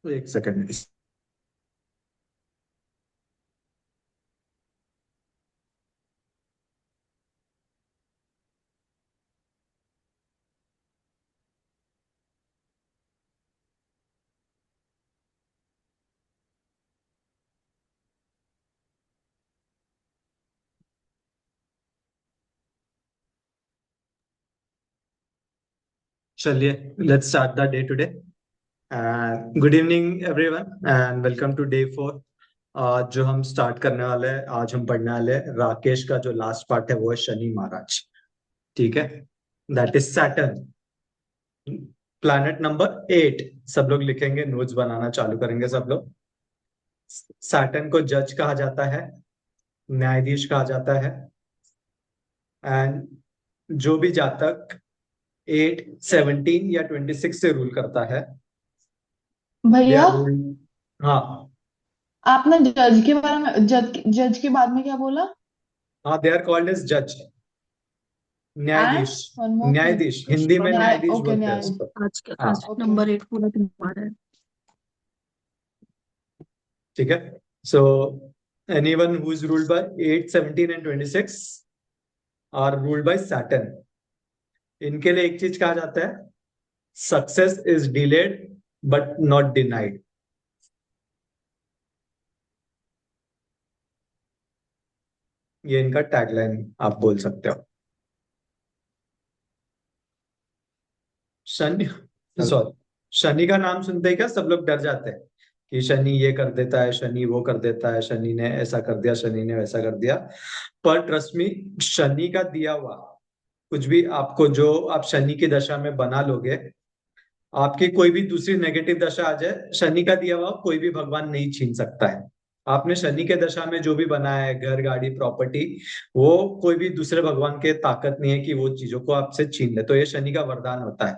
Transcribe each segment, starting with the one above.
एक सेकंड। चलिए, let's start the day today. Good evening everyone and welcome to day 4। आज जो हम स्टार्ट करने वाले हैं, आज हम पढ़ने वाले हैं राकेश का जो लास्ट पार्ट है वो है शनि महाराज। ठीक है, that is Saturn, planet number 8। सब लोग लिखेंगे, नोट्स बनाना चालू करेंगे सब लोग। सैटर्न को जज कहा जाता है, न्यायाधीश कहा जाता है। एंड जो भी जातक 8, 17 या 26 से रूल करता है, दे भैया, आर रूल। हाँ। आपने जज के बारे में जज के बाद में क्या बोला? हाँ, दे आर कॉल्ड एज जज, एंड न्यायाधीश। One more thing. न्यायाधीश हिंदी में न्याय, न्यायाधीश ओके, बोलते हैं न्याय। उसको। आज का हाँ। आज ओके। नंबर 8 पूरा तुम्हारा है। ठीक है। So anyone who is ruled by 8, 17 and 26 are ruled by Saturn. इनके लिए एक चीज कहा जाता है, success is delayed but not denied. ये इनका टैगलाइन आप बोल सकते हो। शनि, सॉरी, शनि का नाम सुनते ही क्या सब लोग डर जाते हैं कि शनि ये कर देता है, शनि वो कर देता है, शनि ने ऐसा कर दिया, शनि ने वैसा कर दिया। पर ट्रस्ट मी, शनि का दिया हुआ कुछ भी आपको, जो आप शनि की दशा में बना लोगे, आपकी कोई भी दूसरी नेगेटिव दशा आ जाए, शनि का दिया हुआ कोई भी भगवान नहीं छीन सकता है। आपने शनि के दशा में जो भी बनाया है, घर, गाड़ी, प्रॉपर्टी, वो कोई भी दूसरे भगवान के ताकत नहीं है कि वो चीजों को आपसे छीन ले। तो ये शनि का वरदान होता है।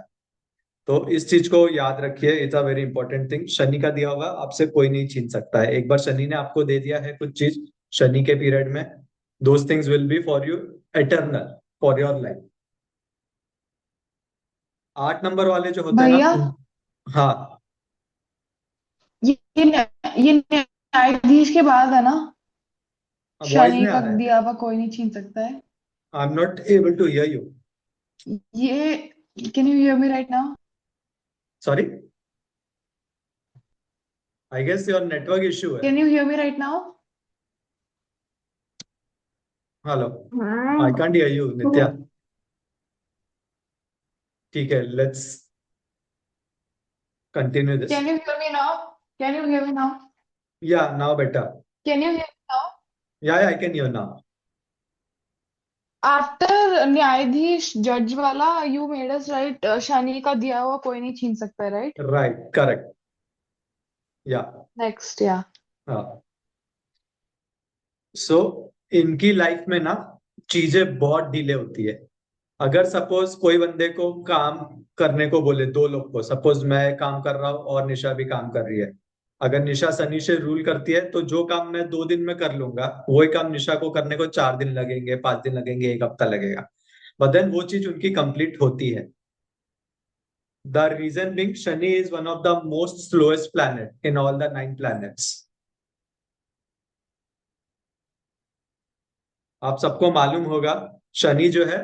तो इस चीज को याद रखिए, it's a very important thing. Shani का दिया होगा आपसे कोई नहीं छीन सकता है। एक बार शनि ने आपको दे दिया है कुछ चीज शनि के पीरियड में, those things will be for you eternal, for your life. 8 number वाले जो होते हैं ना भैया, हाँ। ये न्यायाधीश के बाद है ना? वॉइस शनि नहीं आ का रहा है। दिया हुआ कोई नहीं छीन सकता है। I am not able to hear you. Yeah, can you hear me right now? Sorry, I guess your network issue है। Can you hear me right now? Hello, I हाँ। कांट हियर यू तो नित्या। ठीक है, let's continue this. Can you hear me now? Can you hear me now? Yeah now better. Can you hear me now? Yeah I can hear now. After न्यायाधीश जज वाला, you made us right, Shani का दिया हुआ कोई नहीं छीन सकता, राइट? Right, correct. या नेक्स्ट, या। हाँ। सो इनकी लाइफ में ना चीजें बहुत डिले होती है। अगर सपोज कोई बंदे को काम करने को बोले, दो लोग को, सपोज मैं काम कर रहा हूँ और निशा भी काम कर रही है। अगर निशा शनि से रूल करती है तो जो काम मैं 2 दिन में कर लूंगा, वही काम निशा को करने को 4 दिन लगेंगे, 5 दिन लगेंगे, एक हफ्ता लगेगा। बट देन वो चीज उनकी कंप्लीट होती है। The reason being Shani is one of the most slowest planet in all the 9 planets। आप सबको मालूम होगा, शनि जो है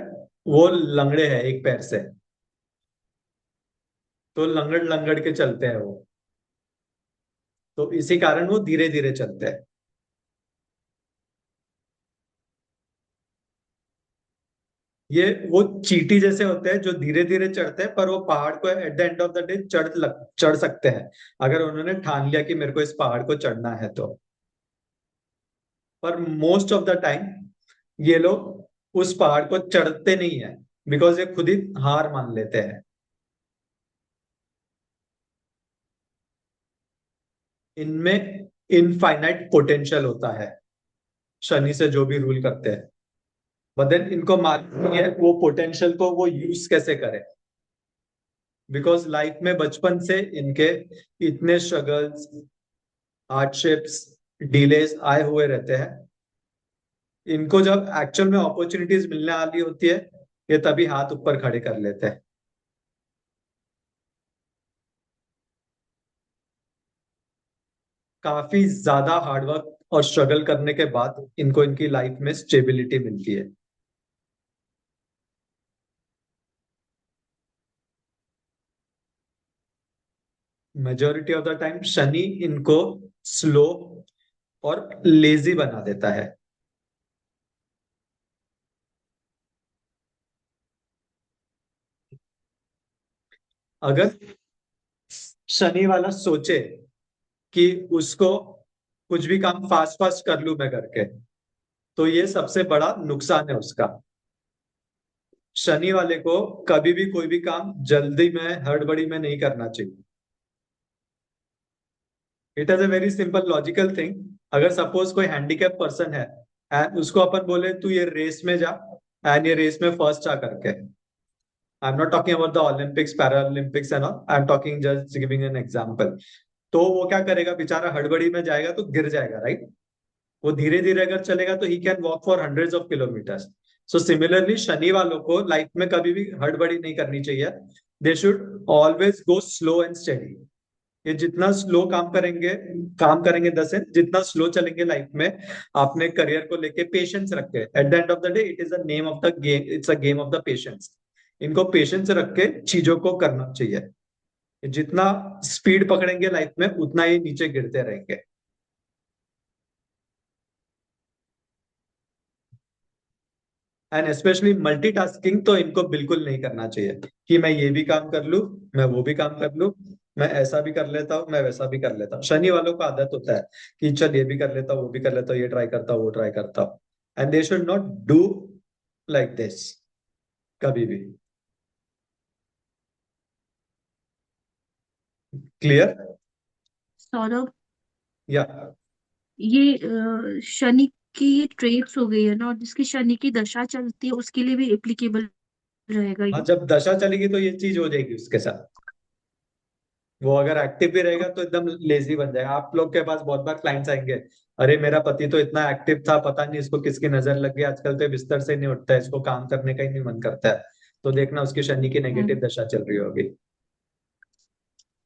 वो लंगड़े है एक पैर से, तो लंगड़ लंगड़ के चलते हैं वो। तो इसी कारण वो धीरे धीरे चलते हैं। ये वो चींटी जैसे होते हैं जो धीरे धीरे चढ़ते हैं, पर वो पहाड़ को eight the end of the day चढ़ सकते हैं, अगर उन्होंने ठान लिया कि मेरे को इस पहाड़ को चढ़ना है तो। पर मोस्ट ऑफ द टाइम ये लोग उस पहाड़ को चढ़ते नहीं है, बिकॉज ये खुद ही हार मान लेते हैं। इनमें इनफाइनाइट पोटेंशियल होता है, शनि से जो भी रूल करते हैं। बट देन इनको मालूम नहीं है वो पोटेंशियल को वो यूज कैसे करें, बिकॉज लाइफ में बचपन से इनके इतने स्ट्रगल्स, हार्डशिप्स, डिलेस आए हुए रहते हैं। इनको जब एक्चुअल में अपॉर्चुनिटीज मिलने वाली होती है, ये तभी हाथ ऊपर खड़े कर लेते हैं। काफी ज्यादा हार्डवर्क और स्ट्रगल करने के बाद इनको इनकी लाइफ में स्टेबिलिटी मिलती है। Majority of the time Shani इनको स्लो और लेजी बना देता है। अगर शनि वाला सोचे कि उसको कुछ भी काम फास्ट फास्ट कर लूं मैं करके, तो ये सबसे बड़ा नुकसान है उसका। शनि वाले को कभी भी कोई भी काम जल्दी में हड़बड़ी में नहीं करना चाहिए। It is a very simple logical thing. अगर सपोज कोई हैंडीकैप पर्सन है एंड उसको अपन बोले तू ये रेस में जा एंड ये रेस में फर्स्ट आ करके, आई am not talking about the Olympics para Olympics and all, I am talking just giving an example. तो वो क्या करेगा बेचारा, हड़बड़ी में जाएगा तो गिर जाएगा, राइट। वो धीरे धीरे अगर चलेगा तो he can walk for hundreds of kilometres. So similarly Shani वालों को लाइफ में कभी भी हड़बड़ी नहीं करनी चाहिए। They should always go slow and steady. ये जितना स्लो काम करेंगे 10 जितना स्लो चलेंगे लाइफ में, अपने करियर को लेके पेशेंस रखे। Eight the end of the day it is a name of the game, it's a game of the patience. इनको पेशेंस रख के चीजों को करना चाहिए। जितना स्पीड पकड़ेंगे लाइफ में उतना ही नीचे गिरते रहेंगे। एंड स्पेशली मल्टीटास्किंग तो इनको बिल्कुल नहीं करना चाहिए कि मैं ये भी काम कर लूं, मैं वो भी काम कर लूं, मैं ऐसा भी कर लेता हूँ, मैं वैसा भी कर लेता हूँ। शनि वालों का आदत होता है कि चल ये भी कर लेता हूँ, वो भी कर लेता हूँ, ये ट्राई करता हूँ, वो ट्राई करता हूँ। And they should not do like this कभी भी। क्लियर? सौरभ, या ये शनि की ये ट्रेट्स हो गई है ना, और जिसकी शनि की दशा चलती है उसके लिए भी एप्लीकेबल रहेगा हाँ, ये। जब दशा चलेगी तो ये चीज हो जाएगी उसके साथ। वो अगर एक्टिव भी रहेगा तो एकदम लेजी बन जाएगा। आप लोग के पास बहुत बार क्लाइंट्स आएंगे, अरे मेरा पति तो इतना एक्टिव था, पता नहीं इसको किसकी नजर लग गई, आजकल तो ये बिस्तर से नहीं उठता है, इसको काम करने का ही नहीं मन करता है। तो देखना उसकी शनि की नेगेटिव हम्म। दशा चल रही होगी।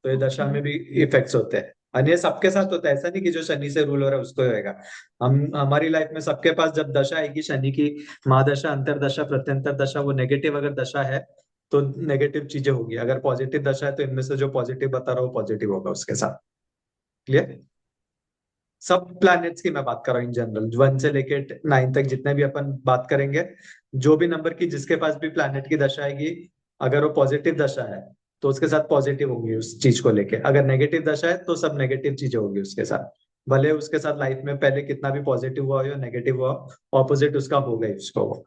तो ये दशा ओके। में भी इफेक्ट्स होते हैं। और ये सबके साथ होता है, ऐसा नहीं कि जो शनि से रूल हो रहा है उसको ही होएगा। हम हमारी लाइफ में सबके पास जब दशा आएगी शनि की, महादशा, अंतरदशा, प्रत्यंतर दशा, वो नेगेटिव अगर दशा है तो नेगेटिव चीजें होगी। अगर पॉजिटिव दशा है तो इनमें से जो पॉजिटिव बता रहा हूँ पॉजिटिव होगा उसके साथ। क्लियर? सब प्लैनेट्स की मैं बात कर रहा हूँ इन जनरल, 1 से लेके 9 तक जितने भी अपन बात करेंगे। जो भी नंबर की जिसके पास भी प्लैनेट की दशा आएगी, अगर वो पॉजिटिव दशा है तो उसके साथ पॉजिटिव होंगी उस चीज को लेके। अगर नेगेटिव दशा है तो सब नेगेटिव चीजें होगी उसके साथ। भले उसके साथ लाइफ में पहले कितना भी पॉजिटिव हुआ हो या नेगेटिव हुआ हो, ऑपोजिट उसका होगा ही उसको वो।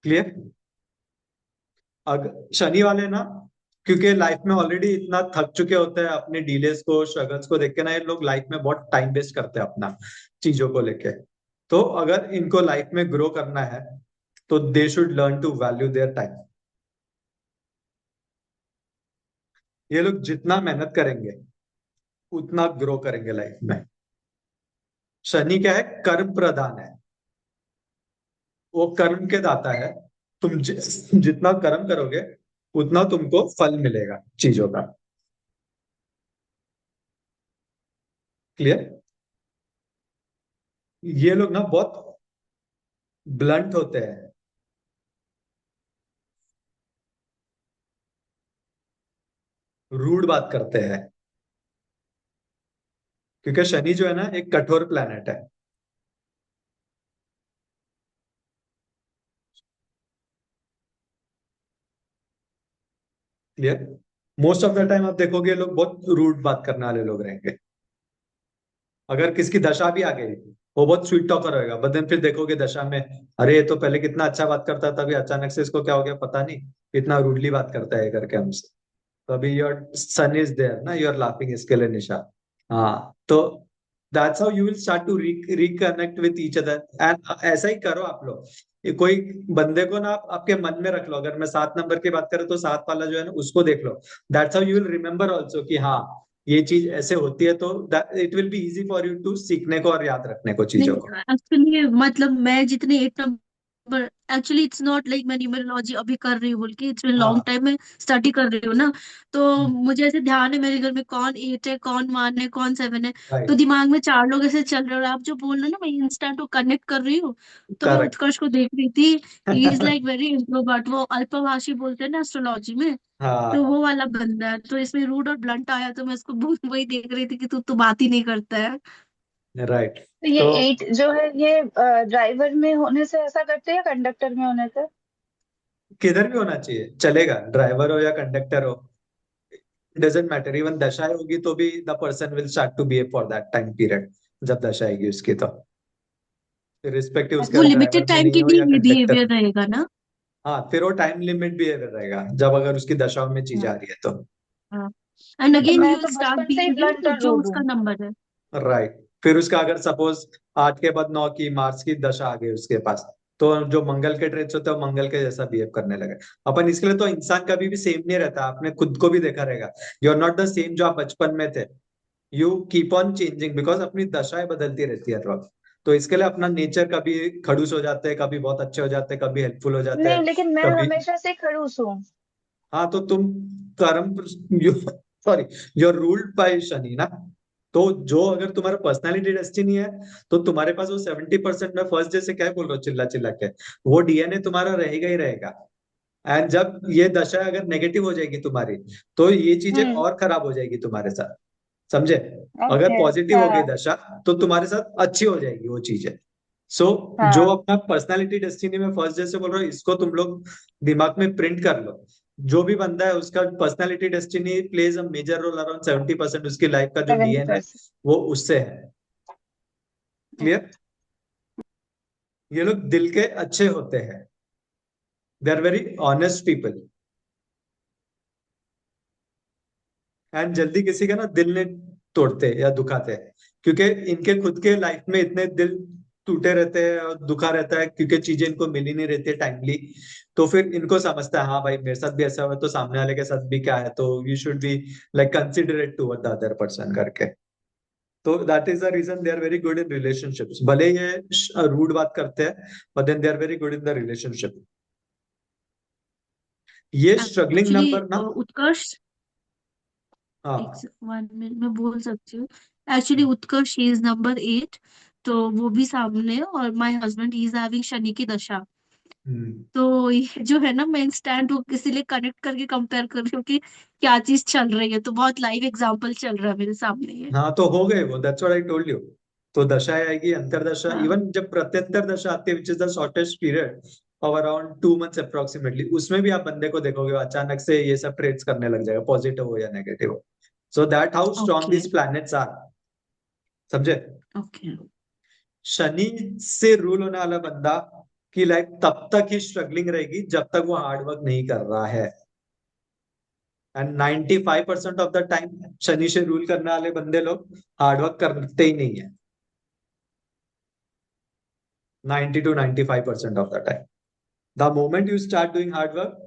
क्लियर? अगर शनि वाले ना, क्योंकि लाइफ में ऑलरेडी इतना थक चुके होते हैं अपने डिलेस को, स्ट्रगल्स को देख के ना, ये लोग लाइफ में बहुत टाइम वेस्ट करते हैं अपना चीजों को लेके। तो अगर इनको लाइफ में ग्रो करना है तो they should learn to value their time. ये लोग जितना मेहनत करेंगे उतना ग्रो करेंगे लाइफ में। शनि क्या है, कर्म प्रधान है। वो कर्म के दाता है। तुम जितना कर्म करोगे उतना तुमको फल मिलेगा चीजों का। क्लियर? ये लोग ना बहुत ब्लंट होते हैं, रूड बात करते हैं, क्योंकि शनि जो है ना एक कठोर प्लैनेट है। Clear? Most of the time आप देखोगे लोग बहुत रूड बात करने वाले लोग रहेंगे। अगर किसकी दशा भी आ गई, वो बहुत स्वीट टॉकर होएगा, बट देन फिर देखोगे दशा में, अरे ये तो पहले कितना अच्छा बात करता था, अभी अचानक से इसको क्या हो गया पता नहीं, इतना रूडली बात करता है करके हमसे। तो अभी योर सन इज देयर ना, यू आर लाफिंग, इसके लिए निशा। हाँ, तो that's how you will start to reconnect with each other. And ऐसा ही करो आप लोग। ये कोई बंदे को ना आप आपके मन में रख लो। अगर मैं 7 नंबर की बात करूँ तो 7 वाला जो है ना उसको देख लो। That's how you will remember also कि हाँ ये चीज ऐसे होती है, तो it will be easy for you to सीखने को और याद रखने को चीजों को। नहीं, एक्चुअली मतलब मैं जितने 8 number number, actually it's not like मैं न्यूमरोलॉजी अभी कर रही हूँ बोल के, इट्स बीन लॉन्ग हाँ। टाइम मैं स्टडी कर रही हूँ ना। तो मुझे ऐसे ध्यान है मेरे घर में कौन 8 है, कौन 1 है, कौन 7 है। तो राइट। दिमाग में 4 लोग ऐसे चल रहे हैं, और आप जो बोल रहे हो ना, मैं इंस्टेंट को कनेक्ट कर रही हूँ। तो मैं करेक्ट। उत्कर्ष को देख रही थी, he is like very introvert, वो अल्पभाषी बोलते हैं ना एस्ट्रोलॉजी में। तो हाँ। वो वाला बंदा है, तो इसमें रूड और ब्लंट आया, तो मैं उसको वही देख रही थी कि तू तो बात ही नहीं करता है। राइट। तो ये तो 8 जो है ये ड्राइवर में होने से ऐसा करते हैं या कंडक्टर में होने से? किधर भी होना चाहिए, चलेगा, ड्राइवर हो या कंडक्टर हो, डजेंट मैटर। इवन दशा होगी तो भी the person will start to behave for that time period. जब दशा आएगी उसकी तो रिस्पेक्टिव उसका वो अच्छा। ड्राइवर लिमिटेड में टाइम नहीं के हो लिए या ये कंडक्टर। बिहेवियर रहेगा ना? हाँ, फिर वो टाइम लिमिट बिहेवियर रहेगा जब अगर उसकी दशाओं में चीज आ रही है तो। हाँ। एंड तो अगेन ही मैं विल तो स्टार्ट बचपन से ही ब्लंट बिहेविंग और जो रूड उसका हूँ। नंबर है। राइट। फिर उसका अगर सपोज 8 के बाद 9 की मार्स की दशा आ गई उसके पास, तो जो मंगल के ट्रेड्स होते हैं वो मंगल के जैसा बिहेव करने लगे। अपन इसके लिए तो इंसान कभी भी सेम नहीं रहता, आपने खुद को भी देखा रहेगा। You are not the same जो आप बचपन में थे। You keep on changing because अपनी दशाएं बदलती रहती है हर वक्त। तो इसके लिए अपना नेचर कभी खड़ूस हो जाते हैं, कभी बहुत अच्छे हो जाते हैं, कभी हेल्पफुल हो जाते नहीं, हैं, लेकिन मैं कभी। हमेशा से खड़ूस हूँ। हाँ तो तुम कर्म, sorry, you are ruled by Shani ना। तो जो अगर तुम्हारा पर्सनालिटी डेस्टिनी है, तो तुम्हारे पास वो 70% में फर्स्ट जैसे क्या बोल रहा हूँ चिल्ला चिल्ला के, वो डीएनए तुम्हारा रहेगा ही रहेगा। एंड जब ये दशा अगर नेगेटिव हो जाएगी तुम्हारी, तो ये चीजें हम्म। और खराब हो जाएगी तुम्हारे साथ, समझे। अगर ओके। पॉजिटिव हो गई हाँ। दशा, तो तुम्हारे साथ अच्छी हो जाएगी वो चीजें। सो जो हाँ। अपना पर्सनालिटी डेस्टिनी में फर्स्ट जैसे बोल रहा हूँ, इसको तुम लोग दिमाग में प्रिंट कर लो। जो भी बंदा है उसका personality destiny plays a major role, around 70% उसकी लाइफ का जो 70%। डीएनए वो उससे है। क्लियर। ये लोग दिल के अच्छे होते हैं, they are very honest people, and जल्दी किसी का ना दिल नहीं तोड़ते या दुखाते, क्योंकि इनके खुद के लाइफ में इतने दिल टूटे रहते हैं और दुखा रहता है, क्योंकि चीजें इनको मिली नहीं रहती है टाइमली। तो फिर इनको समझता है हाँ भाई मेरे साथ भी ऐसा हुआ, तो सामने वाले के साथ भी क्या है, तो you should be like considerate toward the other person करके। तो that is the reason they are very good in relationships. भले ये रूड बात करते हैं, but then they are very good in the relationship. ये स्ट्रगलिंग एक्चुअली नंबर ना। उत्कर्ष, एक हाँ। 1 मिनट में बोल सकती हूँ। एक्चुअली उत्कर्ष इज नंबर 8, तो वो भी सामने है, और my husband is having Shani की दशा। हम्म। तो ये जो है ना, मैं इंस्टेंट वो इसीलिए कनेक्ट करके कंपेयर कर रही हूँ कि क्या चीज चल रही है, तो बहुत लाइव एग्जांपल चल रहा है मेरे सामने ये। हाँ तो हो गए वो, that's what I told you. तो दशाएं आएगी, अंतरदशा, हाँ। इवन जब प्रत्यंतर दशा आती है which is the shortest period of around 2 months approximately, उसमें भी आप बंदे को देखोगे अचानक से ये सब ट्रेड्स करने लग जाएगा, पॉजिटिव हो या नेगेटिव हो। So that how strong okay. This planets are, समझे। ओके। शनि से रूल होने वाला बंदा की लाइफ तब तक ही स्ट्रगलिंग रहेगी जब तक वो हार्डवर्क नहीं कर रहा है। And 95% of the time Shani से रूल करने वाले बंदे लोग हार्डवर्क करते ही नहीं है, 90 to 95% of the time. The moment you start doing hard work,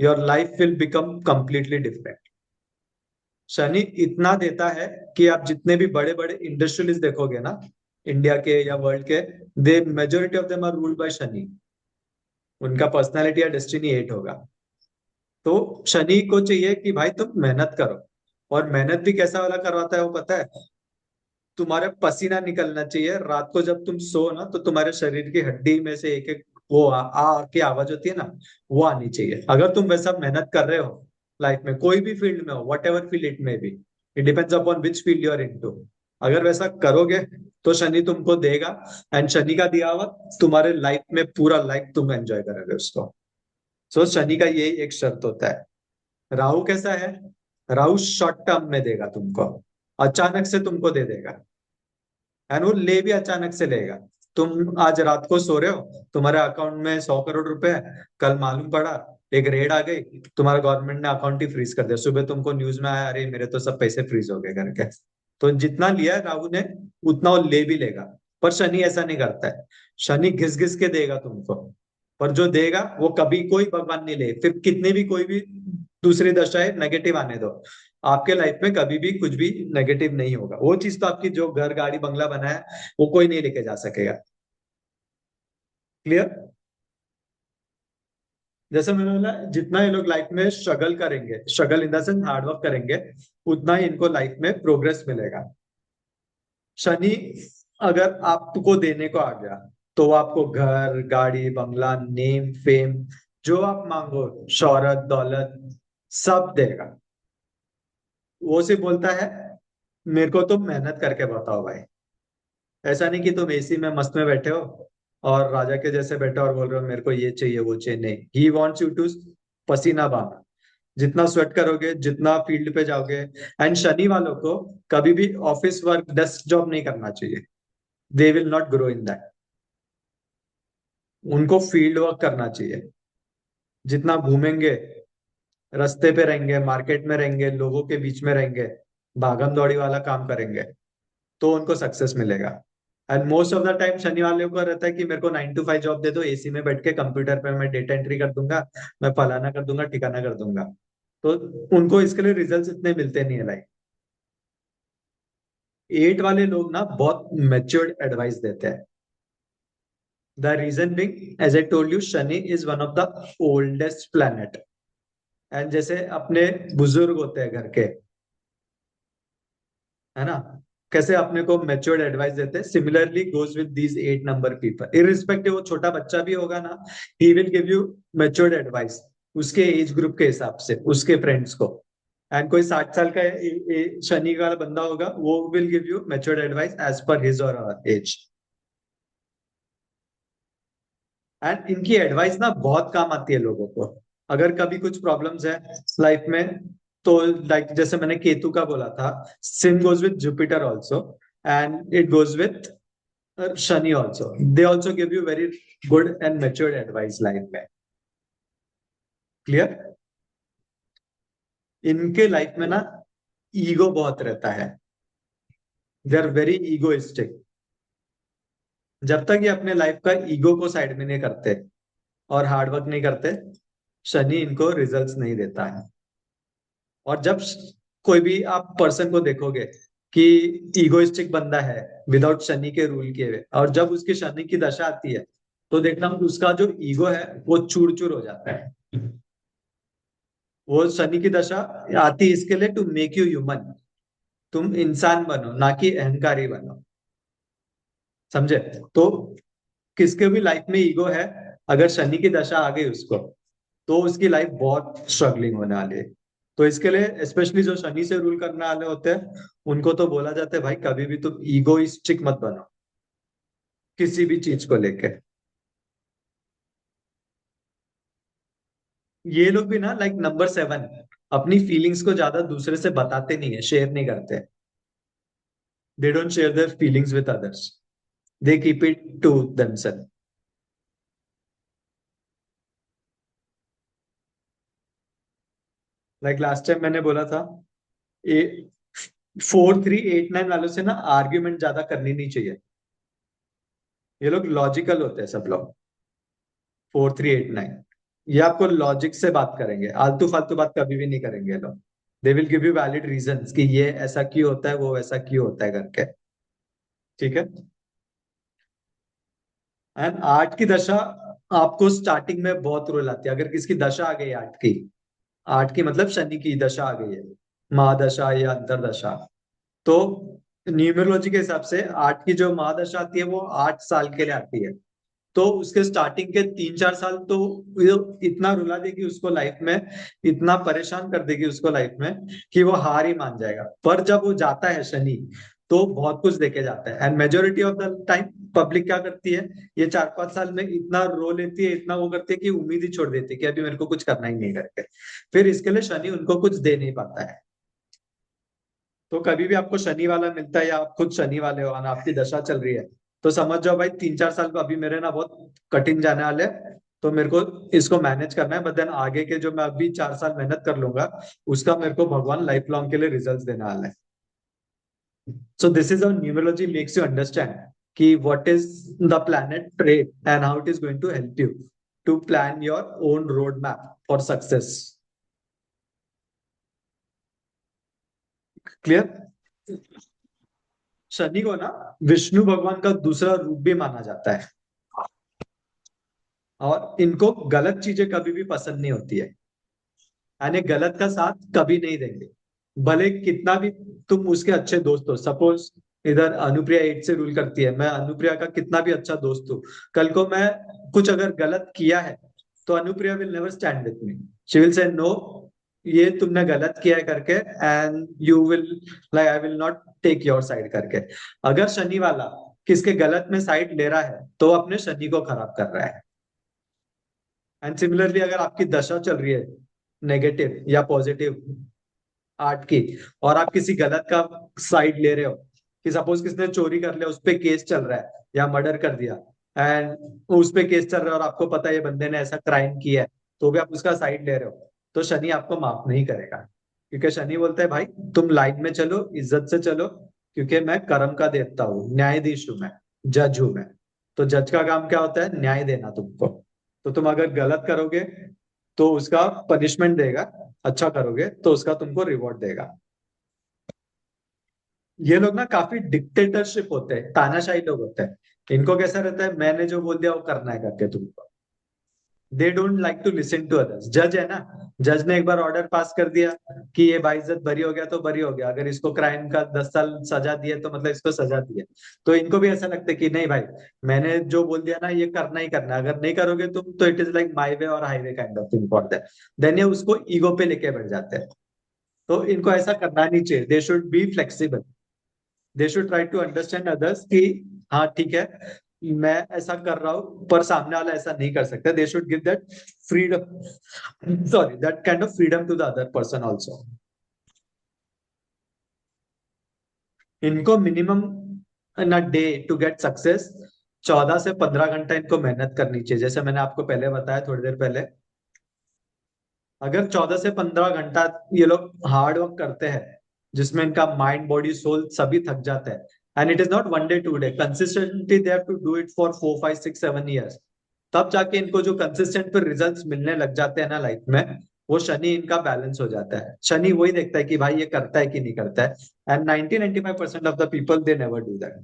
your life will become completely different. Shani इतना देता है कि आप जितने भी बड़े बड़े इंडस्ट्रियलिस्ट देखोगे ना, इंडिया के या वर्ल्ड के, the majority of them are ruled by Shani. उनका पर्सनालिटी या डेस्टिनी 8 होगा। तो शनि को चाहिए कि भाई तुम मेहनत करो, और मेहनत भी कैसा वाला करवाता है वो पता है। तुम्हारे पसीना निकलना चाहिए रात को जब तुम सो ना, तो तुम्हारे शरीर की हड्डी में से एक एक वो की आवाज होती है ना, वो आनी चाहिए। अगर तुम वैसा मेहनत कर रहे हो लाइफ में, कोई भी फील्ड में हो, whatever field it may be, it depends upon which field you are into. अगर वैसा करोगे तो शनि तुमको देगा, एंड शनि का दिया हुआ तुम्हारे लाइफ में पूरा लाइफ तुम एंजॉय करोगे उसको। सो शनि का यही एक शर्त होता है। राहु कैसा है, राहु शॉर्ट टर्म में देगा तुमको, अचानक से तुमको दे देगा, एंड वो ले भी अचानक से लेगा। तुम आज रात को सो रहे हो, तुम्हारे अकाउंट में 100 करोड़ रुपए है, कल मालूम पड़ा एक रेड आ गई, तुम्हारा गवर्नमेंट ने अकाउंट ही फ्रीज कर दिया, सुबह तुमको न्यूज में आया अरे मेरे तो सब पैसे फ्रीज हो गए करके। तो जितना लिया है राहु ने, उतना वो ले भी लेगा। पर शनि ऐसा नहीं करता है, शनि घिस घिस के देगा तुमको। पर जो देगा वो कभी कोई भगवान नहीं ले, फिर कितनी भी कोई भी दूसरी दशाएं नेगेटिव आने दो, आपके लाइफ में कभी भी कुछ भी नेगेटिव नहीं होगा। वो चीज तो आपकी जो घर गाड़ी बंगला बना है वो कोई नहीं लेके जा सकेगा। क्लियर। जैसे मैंने बोला, जितना ये लोग लाइफ में स्ट्रगल करेंगे, struggle in the sense hard work करेंगे, उतना ही इनको लाइफ में प्रोग्रेस मिलेगा। शनि अगर आपको देने को आ गया, तो वो आपको घर, गाड़ी, बंगला, नेम, फेम, जो आप मांगो, शोहरत, दौलत, सब देगा। वो सिर्फ बोलता है मेरे को तुम मेहनत करके बताओ भाई। ऐसा नहीं कि तुम एसी में मस्त में बैठे हो और राजा के जैसे बैठे हो और बोल रहे हो मेरे को ये चाहिए वो चाहिए। नहीं, ही वॉन्ट्स यू टू पसीना बहाना। जितना स्वेट करोगे, जितना फील्ड पे जाओगे। एंड शनि वालों को कभी भी ऑफिस वर्क, डेस्क जॉब नहीं करना चाहिए। They will not grow in that. उनको फील्ड वर्क करना चाहिए। जितना घूमेंगे, रास्ते पे रहेंगे, मार्केट में रहेंगे, लोगों के बीच में रहेंगे, भागम दौड़ी वाला काम करेंगे, तो उनको सक्सेस मिलेगा। And most of the time Shani वाले को रहता है कि मेरे को 9 to 5 जॉब दे दो, एसी में बैठ के कंप्यूटर पे मैं डेटा एंट्री कर दूंगा, मैं फलाना कर दूंगा, ठिकाना कर दूंगा। तो उनको इसके लिए रिजल्ट्स इतने मिलते नहीं है। लाइक 8 वाले लोग ना बहुत मेच्योर्ड एडवाइस देते हैं। The reason being, as I told you, Shani is one of the oldest planet. And जैसे अपने बुजुर्ग होते हैं घर के, है ना, कैसे अपने को मेच्योर्ड एडवाइस देते हैं, similarly goes with these 8 number people. Irrespective वो छोटा बच्चा भी होगा ना, he will give you matured advice उसके एज ग्रुप के हिसाब से, उसके फ्रेंड्स को। एंड कोई 60 साल का शनि वाला बंदा होगा, वो will give you matured advice as per his और एज। एंड इनकी एडवाइस ना बहुत काम आती है लोगों को। अगर कभी कुछ प्रॉब्लम्स है लाइफ में, तो लाइक जैसे मैंने केतु का बोला था, same goes with Jupiter also, and it goes with Shani also. They also give you very good and matured advice life में। क्लियर? इनके लाइफ में ना ईगो बहुत रहता है। They are very egoistic. जब तक ये अपने लाइफ का ईगो को साइड में नहीं करते और हार्डवर्क नहीं करते, शनि इनको रिजल्ट्स नहीं देता है। और जब कोई भी आप पर्सन को देखोगे कि ईगोइस्टिक बंदा है विदाउट शनि के रूल किए हुए, और जब उसकी शनि की दशा आती है, तो देखना उसका जो ईगो है वो चूर चूर हो जाता है। वो शनि की दशा आती है इसके लिए टू मेक यू ह्यूमन। तुम इंसान बनो, ना कि अहंकारी बनो। समझे? तो किसके भी लाइफ में ईगो है, अगर शनि की दशा आ गई उसको, तो उसकी लाइफ बहुत स्ट्रगलिंग होने वाली है। तो इसके लिए स्पेशली जो शनि से रूल करने वाले होते हैं, उनको तो बोला जाता है भाई कभी भी तुम ईगोइस्टिक मत बनो किसी भी चीज को लेके। ये लोग भी ना लाइक नंबर 7, अपनी फीलिंग्स को ज्यादा दूसरे से बताते नहीं है, शेयर नहीं करते। They don't share their feelings with others, they keep it to themselves. Like last time मैंने बोला था, 4, 3, 8, 9 वालों से ना आर्ग्यूमेंट ज्यादा करनी नहीं चाहिए। ये लोग लॉजिकल होते हैं सब लोग। 4, 3, 8, 9 ये आपको लॉजिक से बात करेंगे, आलतू फालतू बात कभी भी नहीं करेंगे ये लोग। They will give you valid reasons कि ये ऐसा क्यों होता है, वो ऐसा क्यों होता है करके। ठीक है? एंड 8 की दशा आपको स्टार्टिंग में बहुत रोल आती है। अगर किसकी दशा आ गई 8 की, 8 की मतलब शनि की दशा आ गई है, महादशा या अंतरदशा, तो न्यूमरोलॉजी के हिसाब से 8 की जो महादशा आती है वो 8 साल के लिए आती है। तो उसके स्टार्टिंग के 3, 4 साल तो ये इतना रुला देगी उसको लाइफ में, इतना परेशान कर देगी उसको लाइफ में, कि वो हार ही मान जाएगा। पर जब वो जाता है शनि, तो बहुत कुछ देके जाता है। And majority of the time public क्या करती है, ये 4, 5 साल में इतना रो लेती है, इतना वो करती है कि उम्मीद ही छोड़ देती है कि अभी मेरे को कुछ करना ही नहीं करके। फिर इसके लिए शनि उनको कुछ दे नहीं पाता है। तो कभी भी आपको शनि वाला मिलता है, या आप खुद शनि वाले हो और आपकी दशा चल रही है, तो समझ जाओ भाई 3, 4 साल को अभी मेरे ना बहुत कठिन जाने वाले हैं, तो मेरे को इसको मैनेज करना है। बट देन आगे के जो मैं अभी 4 साल मेहनत कर लूंगा, उसका मेरे को भगवान लाइफ लॉन्ग के लिए रिजल्ट देने वाला है। So this is how numerology makes you understand कि what is the planet trade and how it is going to help you to plan your own road map for success. Clear? Shani को ना विष्णु भगवान का दूसरा रूप भी माना जाता है। और इनको गलत चीजें कभी भी पसंद नहीं होती है, यानी गलत का साथ कभी नहीं देंगे, भले कितना भी तुम उसके अच्छे दोस्त हो। सपोज इधर अनुप्रिया 8 से रूल करती है, मैं अनुप्रिया का कितना भी अच्छा दोस्त हूँ, कल को मैं कुछ अगर गलत किया है तो Anupriya will never stand with me, she will say no, ये तुमने गलत किया है करके, and you will like I will not take your side करके। अगर शनि वाला किसके गलत में साइड ले रहा है तो वो अपने शनि को खराब कर रहा है। एंड सिमिलरली अगर आपकी दशा चल रही है नेगेटिव या पॉजिटिव 8 की, और आप किसी गलत का साइड ले रहे हो, कि सपोज किसने चोरी कर लिया, उस पे केस चल रहा है, या मर्डर कर दिया एंड उस पे केस चल रहा है, और आपको पता है ये बंदे ने ऐसा क्राइम किया है, तो भी आप उसका साइड ले रहे हो, तो शनि आपको माफ नहीं करेगा। क्योंकि शनि बोलता है भाई तुम लाइन में चलो, इज्जत से चलो, क्योंकि मैं कर्म का देवता हूँ, न्यायाधीश हूं मैं, जज हूं मैं। तो जज का काम क्या होता है? न्याय देना तुमको। तो तुम अगर गलत करोगे तो उसका पनिशमेंट देगा, अच्छा करोगे तो उसका तुमको रिवॉर्ड देगा। ये लोग ना काफी डिक्टेटरशिप होते हैं, तानाशाही लोग होते हैं। इनको कैसा रहता है, मैंने जो बोल दिया वो करना है करके तुमको। They don't like to listen to others. जज है ना, जज ने एक बार ऑर्डर पास कर दिया कि ये बाइज्जत बरी हो गया तो बरी हो गया, अगर इसको क्राइम का 10 साल सजा दी है तो मतलब इसको सजा दी है। तो इनको भी ऐसा लगता है कि नहीं भाई, मैंने जो बोल दिया ना ये करना ही करना है, अगर नहीं करोगे तुम तो it is like my way or highway kind of thing for that. Then ये उसको ईगो पे लेके बैठ जाते हैं। तो इनको ऐसा करना नहीं चाहिए, they should be flexible, they should try to understand others कि हाँ ठीक है मैं ऐसा कर रहा हूँ पर सामने वाला ऐसा नहीं कर सकता। They should give that freedom, sorry that kind of freedom to the other person also. इनको minimum in a day to get success 14 से 15 घंटा इनको मेहनत करनी चाहिए। जैसे मैंने आपको पहले बताया थोड़ी देर पहले, अगर 14 से 15 घंटा ये लोग हार्ड वर्क करते हैं, जिसमें इनका माइंड बॉडी सोल सभी थक जाते हैं, and it is not one day to day, consistently they have to do it for 4 5 6 7 years, तब जाके इनको जो कंसिस्टेंट फिर रिजल्ट्स मिलने लग जाते हैं ना लाइफ में, वो शनि इनका बैलेंस हो जाता है। शनि वही देखता है कि भाई ये करता है कि नहीं करता है, and 90-95% of the people they never do that.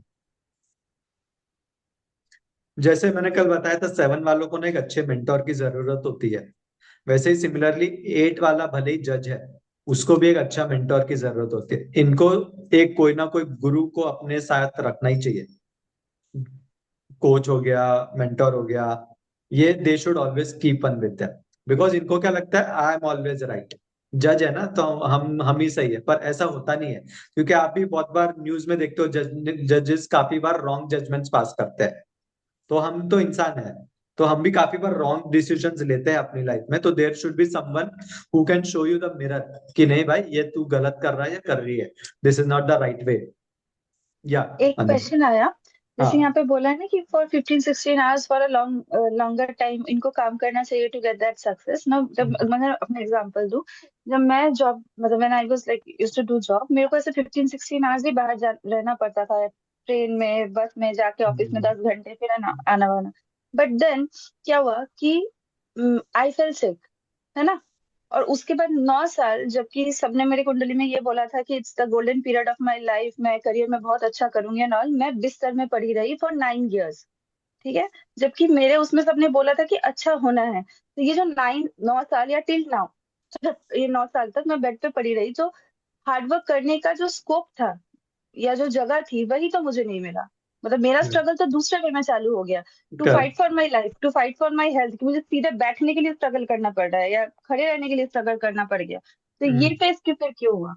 जैसे मैंने कल बताया था 7 वालों को ना एक अच्छे मेंटोर की जरूरत होती है, वैसे ही सिमिलरली 8 वाला भले ही जज है, उसको भी एक अच्छा मेंटोर की जरूरत होती है। इनको एक कोई ना कोई गुरु को अपने साथ रखना ही चाहिए, कोच हो गया, मेंटोर हो गया, ये they should always keep in with them, because इनको क्या लगता है आई एम ऑलवेज राइट, जज है ना तो हम ही सही है, पर ऐसा होता नहीं है। क्योंकि आप भी बहुत बार न्यूज में देखते हो जजेस काफी बार रॉन्ग जजमेंट्स पास करते हैं, तो हम तो इंसान है, तो हम भी काफी बार रॉन्ग डिसीजंस लेते हैं अपनी लाइफ में। तो there should be someone who can show you the mirror कि नहीं भाई ये तू गलत कर रहा है या कर रही है, this is not the right way. या एक अनुज। क्वेश्चन आया, जैसे यहाँ हाँ। पे बोला है ना कि for 15-16 hours for a longer time इनको काम करना चाहिए टू गेट दैट सक्सेस ना। जब मैं अपना एग्जांपल दूं, जब मैं जॉब मतलब when I was like used to do job, मेरे को ऐसे 15-16 आवर्स ही बाहर रहना पड़ता था, ट्रेन में बस में जाके ऑफिस में 10 घंटे फिर आना आना वाना। बट देन क्या हुआ कि आई फेल सिक, है ना। और उसके बाद 9 साल, जबकि सबने मेरी कुंडली में ये बोला था कि it's the golden period of my life, मैं करियर में बहुत अच्छा करूंगी एंड ऑल, मैं बिस्तर में पड़ी रही फॉर 9 इयर्स। ठीक है। जबकि मेरे उसमें सबने बोला था कि अच्छा होना है, तो ये जो 9 साल या टिल नाउ, ये 9 साल तक मैं बेड पे पड़ी रही, तो हार्डवर्क करने का जो स्कोप था या जो जगह थी वही तो मुझे नहीं मिला। मतलब मेरा स्ट्रगल तो दूसरे वे में चालू हो गया, टू कर fight for my life, to fight for my health, कि मुझे सीधे बैठने के लिए स्ट्रगल करना पड़ रहा है या खड़े रहने के लिए स्ट्रगल करना पड़ गया। तो ये फेस क्यों फिर क्यों हुआ?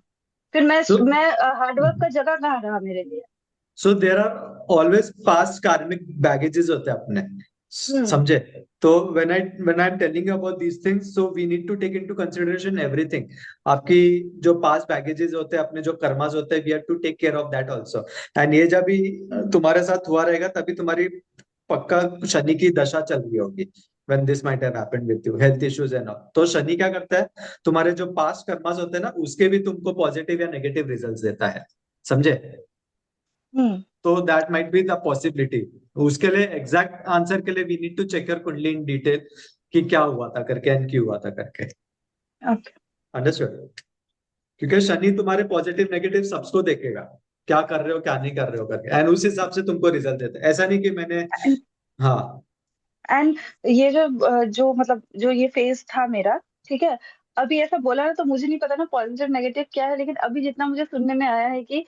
फिर सो मैं हार्डवर्क का जगह कहाँ रहा मेरे लिए? So there are always past karmic baggages होते हैं अपने, हम्म। समझे? तो when I am telling you about these things, so we need to take into consideration everything. आपकी जो पास्ट बैगेजेस होते हैं, अपने जो कर्मास होते हैं, we have to take care of that also. And ये जब भी तुम्हारे साथ हुआ रहेगा तभी तुम्हारी पक्का शनि की दशा चल रही होगी, when this might have happened with you, health issues and all। तो शनि क्या करता है, तुम्हारे जो पास्ट कर्मास होते हैं ना उसके भी तुमको पॉजिटिव या नेगेटिव रिजल्ट्स देता है, समझे? हम्म। तो that might be the possibility. उसके लिए एग्जैक्ट आंसर के लिए we need to check your kundli in detail कि क्या हुआ था करके एंड क्यों हुआ था करके। ओके। अंडरस्टूड? क्योंकि शनि तुम्हारे पॉजिटिव नेगेटिव सबको देखेगा, क्या कर रहे हो क्या नहीं कर रहे हो करके, एंड उस हिसाब से तुमको रिजल्ट देता है। ऐसा नहीं कि मैंने, हाँ एंड ये जो मतलब जो ये फेज था मेरा, ठीक है। अभी ऐसा बोला ना तो मुझे नहीं पता ना पॉजिटिव नेगेटिव क्या है, लेकिन अभी जितना मुझे सुनने में आया है कि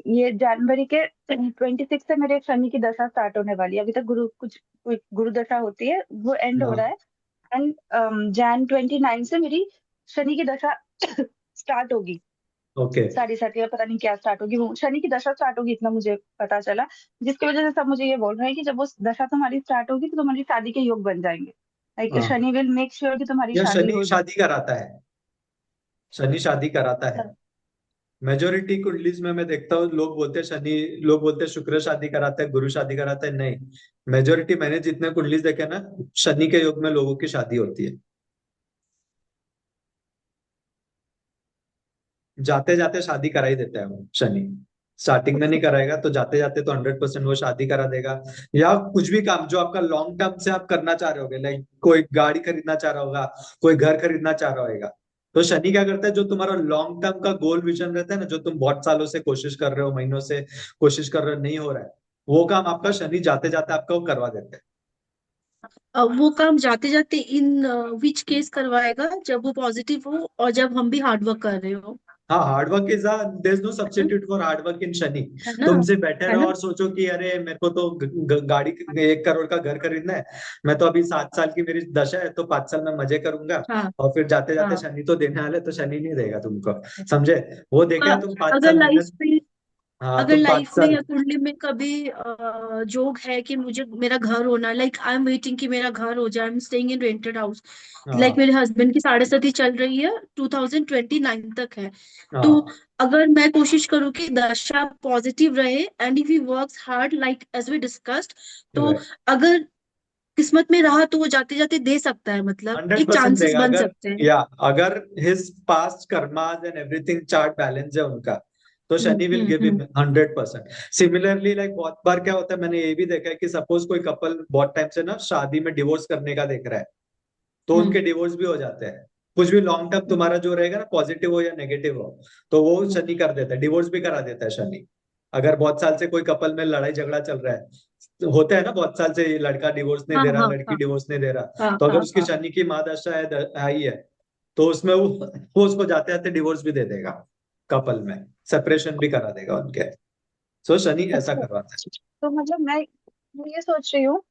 ये जनवरी के 26 से मेरे शनि की दशा स्टार्ट होने वाली है। अभी तक कुछ गुरु दशा होती है, वो एंड हो रहा हाँ। है। एंड जैन 29 से मेरी शनि की दशा स्टार्ट होगी। ओके। साढ़े सात या पता नहीं क्या स्टार्ट होगी, वो शनि की दशा स्टार्ट होगी, इतना मुझे पता चला। जिसकी वजह से सब मुझे ये बोल रहे हैं कि जब वो दशा तुम्हारी स्टार्ट होगी तो तुम्हारी शादी के योग बन जाएंगे। लाइक हाँ, शनि विल मेक श्योर कि तुम्हारी या शादी शनि हो जाए। शादी कराता है, शनि शादी कराता है। मेजोरिटी कुंडलीज में मैं देखता हूँ लोग बोलते हैं शनि, लोग बोलते हैं शुक्र शादी कराता है, गुरु शादी कराता है। नहीं, मेजोरिटी मैंने जितने कुंडलीज देखे ना, शनि के योग में लोगों की शादी होती है। जाते जाते शादी करा ही देता है वो शनि। स्टार्टिंग में नहीं कराएगा तो जाते जाते तो 100% वो शादी करा देगा। या कुछ भी काम जो आपका लॉन्ग टर्म से आप करना चाह रहे होगे, लाइक कोई गाड़ी खरीदना चाह रहा होगा, कोई घर खरीदना चाह रहा होगा, तो शनि क्या करता है, जो तुम्हारा लॉन्ग टर्म का गोल विजन रहता है ना, जो तुम बहुत सालों से कोशिश कर रहे हो, महीनों से कोशिश कर रहे हो, नहीं हो रहा है, वो काम आपका शनि जाते जाते आपका वो करवा देता है। वो काम जाते जाते इन विच केस करवाएगा, जब वो पॉजिटिव हो और जब हम भी हार्ड वर्क कर रहे हो। हाँ, hard work is there is no substitute for hard work in Shani. है ना? तुमसे बैठे है रहो ना? और सोचो कि अरे मेरे को तो गाड़ी 1 करोड़ का घर खरीदना है, मैं तो अभी 7 साल की मेरी दशा है तो 5 साल में मजे करूंगा, हाँ। और फिर जाते जाते हाँ। शनि तो देने वाले, तो शनि नहीं देगा तुमको। समझे? वो देखेगा अ- तुम पांच अगर साल लाइफ मेहनत। में हाँ, अगर तुम पांच लाइफ में साल या कुंडली में कभी जोग है कि मुझे मेरा घर होना, लाइक आई एम वेटिंग कि मेरा घर हो जाए, I am staying in rented house, like हाँ, मेरे हस्बैंड की साढ़े साथी चल रही है, 2029 तक है। तो हाँ, अगर मैं कोशिश करूँ कि दशा पॉजिटिव रहे and if he works hard like as we discussed, तो right। अगर किस्मत में रहा तो वो जाते जाते दे सकता है, मतलब हंड्रेड एक परसेंट चांसेस देगा, बन अगर सकते हैं। या अगर his past karmas and everything chart balance है उनका, तो Shani will give him hmm. 100%। Similarly like बहुत बार क्या होता है, मैंने ये भी देखा है कि सपोज कोई कपल बहुत टाइम से ना शादी में डिवोर्स करने का देख रहा है, तो हम्म। उनके डिवोर्स भी हो जाते हैं। कुछ भी लॉन्ग टर्म हम्म। तुम्हारा जो रहेगा ना, पॉजिटिव हो या नेगेटिव हो, तो वो हम्म। शनि कर देता है, डिवोर्स भी करा देता है शनि। अगर बहुत साल से कोई कपल में लड़ाई झगड़ा चल रहा है, तो होता है ना, बहुत साल से ये लड़का डिवोर्स नहीं हाँ दे रहा, हाँ लड़की हाँ डिवोर्स नहीं दे रहा, हाँ तो अगर हाँ उसकी हाँ। शनि की महादशा है, आई है, तो उसमें वो उसको जाते जाते डिवोर्स भी दे देगा, कपल में सेपरेशन भी करा देगा उनके। सो शनि ऐसा अच्छा, करवाता तो मतलब मैं ये सोच रही हूँ।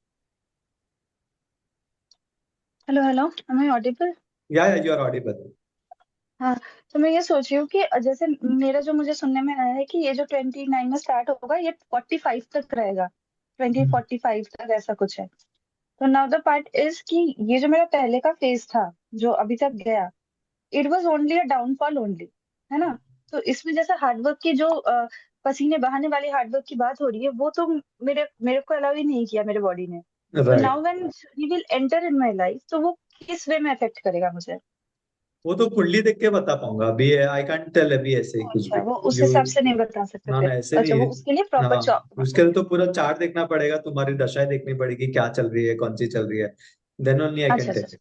Hello hello, am I audible? है। या यू आर ऑडिबल। हाँ। तो मैं ये सोच रही हूँ कि जैसे मेरा जो मुझे सुनने में आया है कि ये जो 29 में स्टार्ट होगा ये 45 तक रहेगा, 2045 तक ऐसा कुछ है। तो नाउ द पार्ट इज कि ये जो मेरा पहले का फेज था जो अभी तक गया, it was only a downfall only, है ना। तो इसमें जैसे हार्डवर्क की जो पसीने बहाने वाली हार्डवर्क की बात हो रही है, वो तो मेरे मेरे को अलाउ ही नहीं किया मेरे बॉडी ने। तो right. Now when he will enter in my life, तो वो किस वे में अफेक्ट करेगा मुझे? वो तो कुंडली देख के बता पाऊंगा, अभी आई कांट टेल अभी ऐसे ही कुछ अच्छा, भी। वो उस यू, हिसाब से नहीं बता सकते ना फिर? ना, ऐसे नहीं अच्छा, है। वो उसके लिए प्रॉपर हाँ, जॉब। उसके लिए तो पूरा चार्ट देखना पड़ेगा, तुम्हारी दशाएं देखनी पड़ेगी, क्या चल रही है, कौन सी चल रही है, देन ओनली आई कैन अच्छा टेल। अच्छा।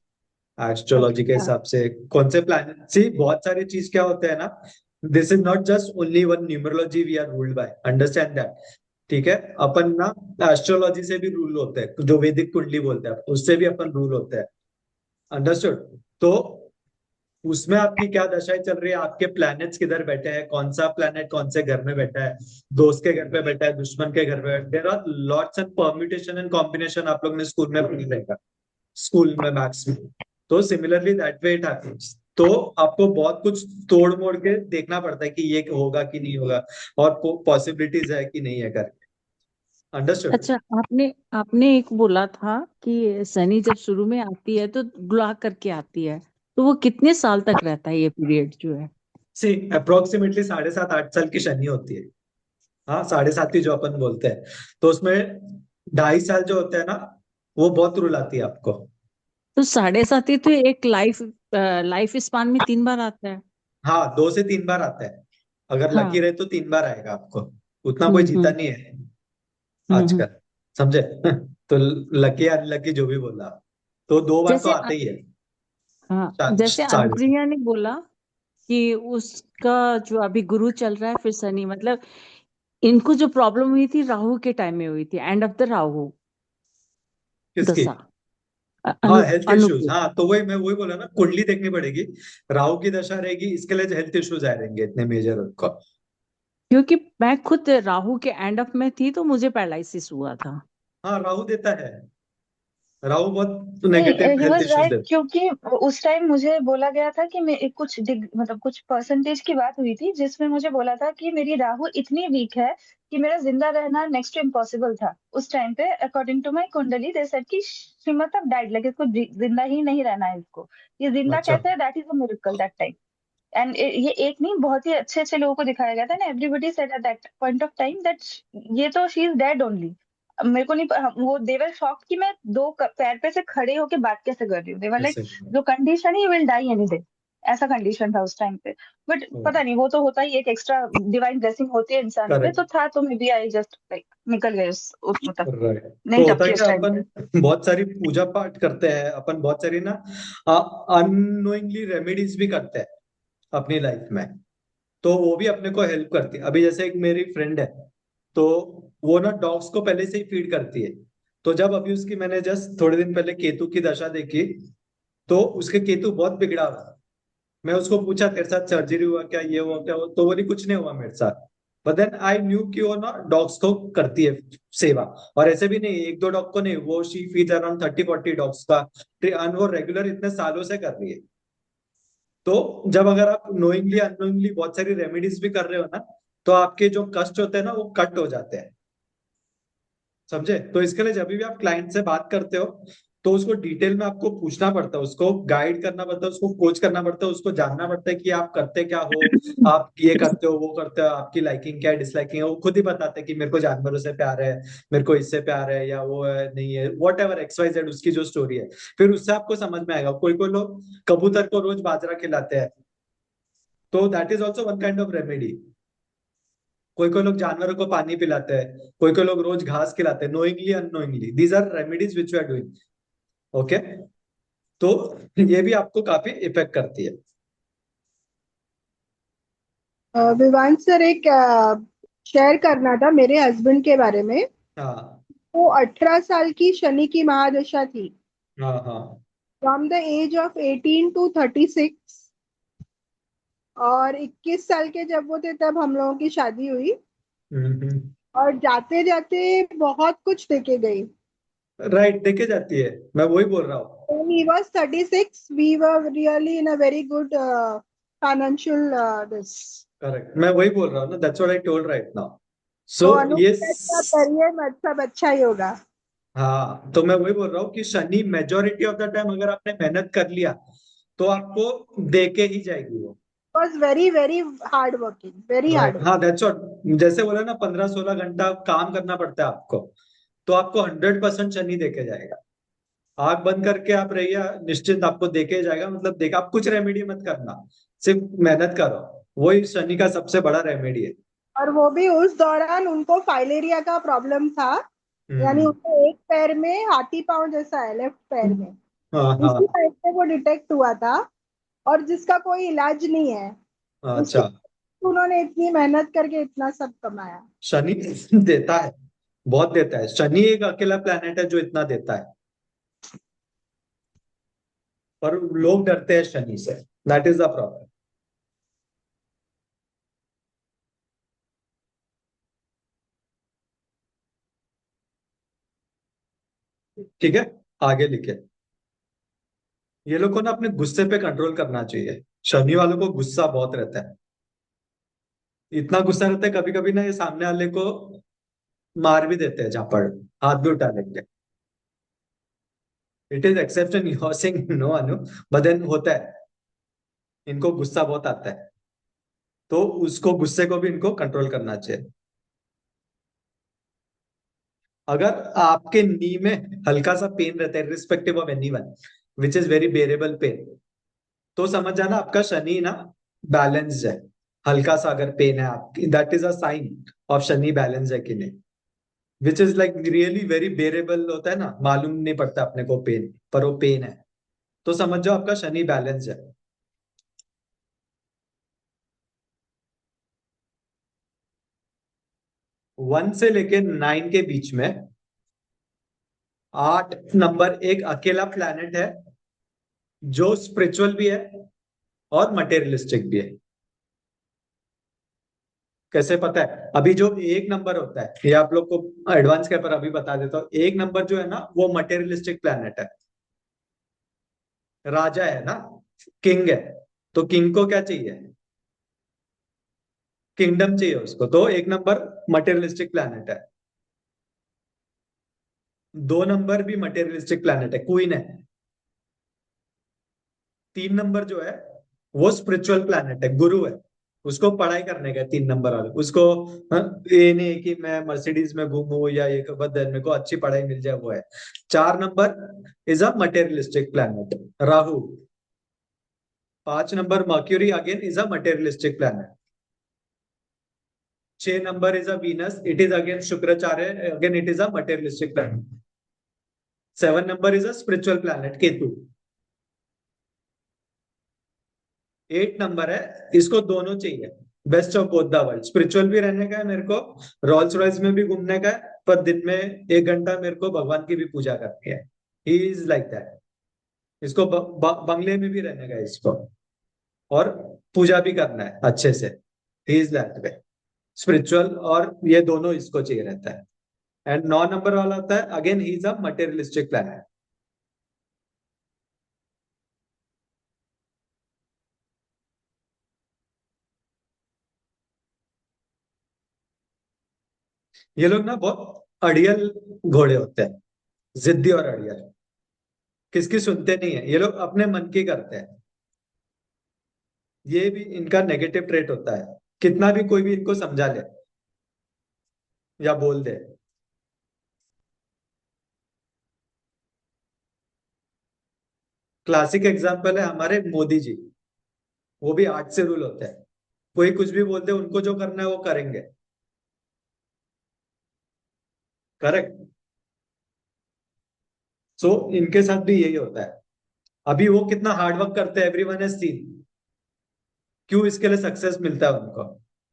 ओके एस्ट्रोलॉजी के हाँ। हिसाब से कौन से प्लैनेट, सी बहुत सारी चीज क्या होता है ना, this is not just only one numerology we are ruled by, understand that. ठीक है, अपन ना एस्ट्रोलॉजी से भी रूल होते हैं, जो वैदिक कुंडली बोलते हैं उससे भी अपन रूल होते हैं, अंडरस्टूड। तो उसमें आपकी क्या दशाएं चल रही है, आपके प्लैनेट्स किधर बैठे हैं, कौन सा प्लैनेट कौन से घर में बैठा है, दोस्त के घर पे बैठा है, दुश्मन के घर पे, there are lots and permutation and combination, आप लोग ने स्कूल में पढ़ी रहेगा, स्कूल में मैथ्स में। तो similarly that way it happens. तो आपको बहुत कुछ तोड़ मोड़ के देखना पड़ता है कि ये होगा कि नहीं होगा, और पॉसिबिलिटीज है कि नहीं है करके, अंडरस्टूड। अच्छा, आपने आपने एक बोला था कि शनि जब शुरू में आती है तो ग्ला करके आती है, तो वो कितने साल तक रहता है ये पीरियड जो है? सी अप्रोक्सीमेटली 7.5 8 साल की शनि होती है। हाँ, 7.5 जो अपन बोलते हैं, तो उसमें 2.5 साल जो होते हैं ना, वो बहुत रूल आती है आपको। तो 7.5 ही तो एक लाइफ लाइफ स्पान में 3 बार आता है। हाँ, 2 से 3 बार आता है, अगर लकी हाँ। रहे तो 3 बार आएगा आपको। उतना कोई हम्म। जीता हम्म। नहीं है हम्म। आजकल, समझे? तो लकी या अनलकी जो भी बोला, तो 2 बार तो जैसे आते ही है। हाँ, जैसे साढ़े से। अनुप्रिया ने बोला कि उसका जो अभी गुरु चल रहा है फिर शनि, मतलब इनको जो प्रॉब्लम हुई थी राहु के टाइम में हुई थी, एंड ऑफ द राहु। किसकी? दशा हाँ, हेल्थ अनु इश्यूज। की। हाँ, तो वही मैं वही बोला ना, कुंडली देखनी पड़ेगी। राहु की दशा रहेगी, इसके लिए हेल्थ इश्यूज आ रहेंगे इतने मेजर उनको। क्योंकि मैं खुद राहु के एंड ऑफ में थी तो मुझे पैरालिसिस हुआ था। हाँ, राहु देता है। राहु बहुत नहीं, negative he health was issues right, देता क्योंकि उस टाइम मुझे बोला गया था कि मैं मतलब कुछ परसेंटेज की बात हुई थी जिसमें मुझे बोला था कि मेरी राहु इतनी वीक है कि मेरा जिंदा रहना नेक्स्ट टू इम्पॉसिबल था उस टाइम पे। अकॉर्डिंग टू माय कुंडली दे सेड कि she must have died, like इसको जिंदा ही नहीं रहना है इसको। ये है। जिंदा अच्छा। कैसे है, that is a miracle that time. And ये एक नहीं, बहुत ही अच्छे अच्छे लोगों को दिखाया गया था ना। Everybody said at that point of time that ये तो शी इज डेड ओनली। मेरे को नहीं वो देवर शॉक्ड कि मैं पैर पे से खड़े होके बात कैसे कर रही हूँ। देवर लाइक ऐसे। जो कंडीशन है, you will die any day, ऐसा कंडीशन था उस टाइम पे। बट पता नहीं, वो तो होता ही, एक एक्स्ट्रा डिवाइन ब्लेसिंग होती है इंसान पे, करेक्ट। तो था तो maybe I just like निकल गए उस मतलब, राइट। तो नहीं होता है टपकी कि उस टाइम पे। अपन बहुत सारी पूजा पाठ करते हैं, अपन बहुत सारी ना अननोइंगली रेमेडीज भी करते हैं अपनी लाइफ में। तो वो भी अपने को हेल्प करती है। अभी जैसे एक मेरी फ्रेंड है, तो वो ना डॉग्स को पहले से ही फीड करती है। तो जब अभी उसकी मैंने जस्ट थोड़े दिन पहले केतु की दशा देखी, तो उसके केतु बहुत बिगड़ा हुआ। मैं उसको पूछा तेरे साथ सर्जरी हुआ क्या, ये हुआ क्या, तो बोली कुछ नहीं हुआ मेरे साथ। बट देन आई न्यू कि वो ना डॉग्स को करती है सेवा। और ऐसे भी नहीं, एक दो डॉग को नहीं, वो शी फीड अराउंड 30-40 डॉग्स का। and वो रेगुलर इतने सालों से कर रही है। तो जब अगर आप नोइंगली अननोइंगली बहुत सारी रेमेडीज भी कर रहे हो ना, तो आपके जो कष्ट होते हैं ना, वो कट हो जाते हैं। समझे? तो इसके लिए जब भी आप क्लाइंट से बात करते हो, तो उसको डिटेल में आपको पूछना पड़ता है, उसको गाइड करना पड़ता है, उसको कोच करना पड़ता है, उसको जानना पड़ता है कि आप करते क्या हो, आप ये करते हो, वो करते हो, आपकी लाइकिंग क्या है, डिसलाइकिंग है। वो खुद ही बताते हैं कि मेरे को जानवरों से प्यार है, मेरे को इससे प्यार है, या वो है नहीं है, वॉट एवर XYZ उसकी जो स्टोरी है। फिर उससे आपको समझ में आएगा। कोई कोई लोग कबूतर को रोज बाजरा खिलाते हैं, तो that is also one kind of remedy. कोई कोई लोग जानवरों को पानी पिलाते हैं, कोई कोई लोग रोज घास खिलाते हैं, knowingly unknowingly, these are remedies which we are doing. Okay. तो ये भी आपको काफी इफेक्ट करती है। विवांश सर, एक शेयर करना था मेरे हस्बैंड के बारे में। हाँ, वो 18 साल की शनि की महादशा थी। हाँ, हाँ। From the age of 18 to 36। और 21 साल के जब वो थे तब हम लोगों की शादी हुई। हम्म। और जाते जाते बहुत कुछ देके गई। राइट, देखे जाती है, मैं वही बोल रहा हूँ। When he was 36, we were really in a very good financial this. Correct, मैं वही बोल रहा हूँ ना, that's what I told right now. So तो ये अनुप्रिया का करियर मतलब अच्छा ही होगा। हाँ, तो मैं वही बोल रहा हूँ कि Shani majority of the time अगर आपने मेहनत कर लिया, तो आपको दे के ही जाएगी वो। Was very very hard working, very hard right, working. हाँ, दैट्स व्हाट। जैसे बोला ना, 15-16 घंटा काम करना पड़ता है आपको, तो आपको 100% शनि देके जाएगा। आंख बंद करके आप रहिए, निश्चिंत आपको देके जाएगा। मतलब देखा, आप कुछ रेमेडी मत करना, सिर्फ मेहनत करो। वही शनि का सबसे बड़ा रेमेडी है। और वो भी उस दौरान उनको फाइलेरिया का प्रॉब्लम था। यानी हम्म। उनको एक पैर में हाथी पांव जैसा है, लेफ्ट पैर में। हाँ, उसी हाँ। टाइप से वो डिटेक्ट हुआ था। और जिसका कोई इलाज नहीं है। उसके अच्छा। उन्होंने इतनी मेहनत करके इतना सब कमाया। शनि देता है, बहुत देता है। शनि एक अकेला प्लेनेट है जो इतना देता है, पर लोग डरते हैं शनि से। That is the problem. ठीक है, आगे लिखे। ये लोग को ना अपने गुस्से पे कंट्रोल करना चाहिए। शनि वालों को गुस्सा बहुत रहता है। इतना गुस्सा रहता है, कभी कभी ना ये सामने वाले को मार भी देते हैं, झापड़, हाथ भी उठा लेंगे। It is exception, you sing no Anu, but then होता है, इनको गुस्सा बहुत आता है। तो उसको, गुस्से को भी इनको कंट्रोल करना चाहिए। अगर आपके नी में हल्का सा पेन रहता है, respective of anyone, which is very bearable pain, तो समझ जाना आपका शनि ना बैलेंस्ड है। हल्का सा अगर पेन है आपकी, that is a sign of Shani balance है कि नहीं। Which is like really very bearable होता है ना, मालूम नहीं पड़ता अपने को पेन, पर वो पेन है, तो समझ जाओ आपका शनि बैलेंस है। 1 से लेके 9 के बीच में 8 नंबर एक अकेला प्लैनेट है जो स्पिरिचुअल भी है और मटेरियलिस्टिक भी है। कैसे पता है? अभी जो 1 नंबर होता है, ये आप लोग को एडवांस के पर अभी बता देता हूँ। 1 नंबर जो है ना, वो मटेरियलिस्टिक प्लैनेट है, राजा है ना, किंग है। तो किंग को क्या चाहिए? किंगडम चाहिए उसको। तो 1 नंबर मटेरियलिस्टिक प्लैनेट है। 2 नंबर भी मटेरियलिस्टिक प्लैनेट है, क्वीन है। 3 नंबर जो है वो स्पिरिचुअल प्लैनेट है, गुरु है। उसको पढ़ाई करने का 3 नंबर वाले उसको। हाँ, ये नहीं है कि मैं मर्सिडीज में घूमूं या ये बस मेरे को अच्छी पढ़ाई मिल जाए, वो है। 4 number is a materialistic planet, Rahu. 5 number mercury again is a materialistic planet. 6 number is a Venus, it is again Shukracharya, again it is a materialistic planet. 7 number is a spiritual planet, Ketu. 8 number है, इसको दोनों चाहिए, best of both the world. Spiritual भी रहने का है मेरे को, रॉल्स रॉयस में भी घूमने का है, पर दिन में 1 घंटा मेरे को भगवान की भी पूजा करनी है। He is like that. इसको बंगले में भी रहने का है इसको, और पूजा भी करना है अच्छे से। He is that way, spiritual और ये दोनों इसको चाहिए रहता है। एंड 9 नंबर वाला होता है, again he is a materialistic planet. ये लोग ना बहुत अड़ियल घोड़े होते हैं, जिद्दी और अड़ियल, किसकी सुनते नहीं है। ये लोग अपने मन की करते हैं। ये भी इनका नेगेटिव ट्रेट होता है, कितना भी कोई भी इनको समझा ले या बोल दे। क्लासिक एग्जाम्पल है हमारे मोदी जी, वो भी 8 से रूल होते हैं। कोई कुछ भी बोल दे, उनको जो करना है वो करेंगे। करेक्ट। सो इनके साथ भी यही होता है। अभी वो कितना हार्डवर्क करते हैं, एवरीवन हैज सीन। क्यों इसके लिए सक्सेस मिलता है उनको?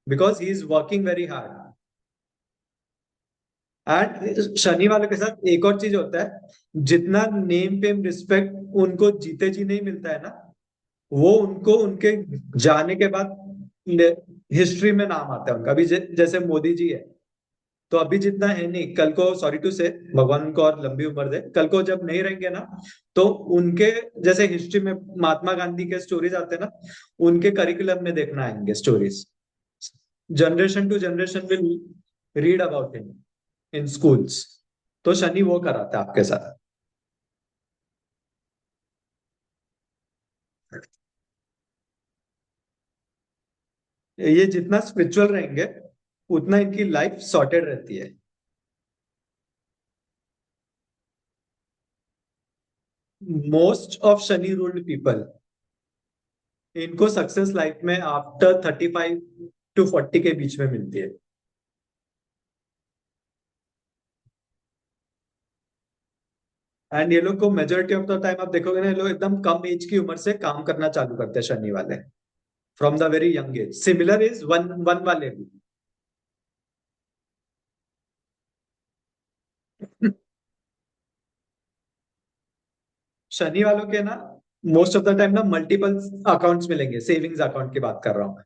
Because he is working very hard. And Shani वालों के साथ एक और चीज होता है, जितना नेम फेम रिस्पेक्ट उनको जीते जी नहीं मिलता है ना, वो उनको उनके जाने के बाद हिस्ट्री में नाम आता है उनका। अभी जैसे मोदी जी है, तो अभी जितना है नहीं, कल को सॉरी टू से, भगवान उनको और लंबी उम्र दे, कल को जब नहीं रहेंगे ना, तो उनके जैसे हिस्ट्री में महात्मा गांधी के स्टोरीज आते हैं ना, उनके करिकुलम में देखना आएंगे stories. Generation to generation will read about him in schools. तो शनि वो कराता है आपके साथ। ये जितना स्पिरिचुअल रहेंगे, उतना इनकी लाइफ सॉर्टेड रहती है। Most of Shani ruled people, इनको सक्सेस लाइफ में आफ्टर 35 to 40 के बीच में मिलती है। एंड ये लोग को मेजोरिटी ऑफ द टाइम आप देखोगे ना, ये लोग एकदम कम एज की उम्र से काम करना चालू करते हैं शनि वाले, from the very young age. Similar is one one वाले भी। शनि वालों के ना मोस्ट ऑफ द टाइम ना मल्टीपल अकाउंट्स मिलेंगे, सेविंग्स अकाउंट की बात कर रहा हूं मैं।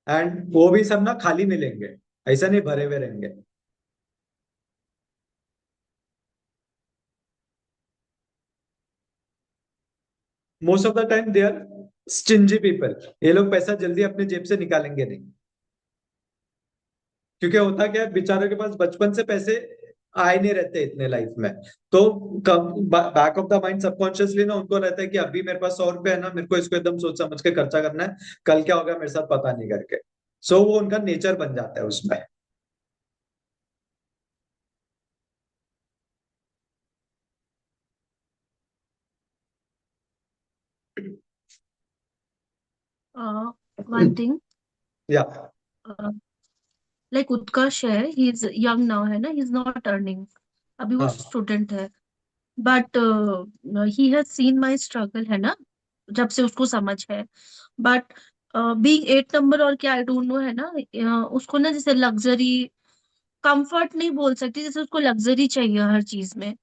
एंड वो भी सब ना खाली मिलेंगे, ऐसा नहीं भरे हुए रहेंगे। Most of the time they are stingy people. ये लोग पैसा जल्दी अपने जेब से निकालेंगे नहीं, क्योंकि होता क्या है, बेचारों के पास बचपन से पैसे आए नहीं रहते इतने लाइफ में। तो back of the mind subconsciously ना उनको रहता है कि अभी मेरे पास 100 रुपए है ना, मेरे को इसको एकदम सोच समझ के खर्चा करना है, कल क्या होगा मेरे साथ पता नहीं करके। सो वो उनका नेचर बन जाता है उसमें। वन थिंग, या लाइक उत्कर्ष है, ही इज यंग नाउ है ना, ही इज नॉट अर्निंग, अभी वो हाँ स्टूडेंट है। But he has seen my struggle है ना, जब से उसको समझ है। बट बीइंग 8 नंबर और क्या, आई डोंट नो है ना, उसको ना जैसे लग्जरी कंफर्ट नहीं बोल सकती, जैसे उसको लग्जरी चाहिए हर चीज में।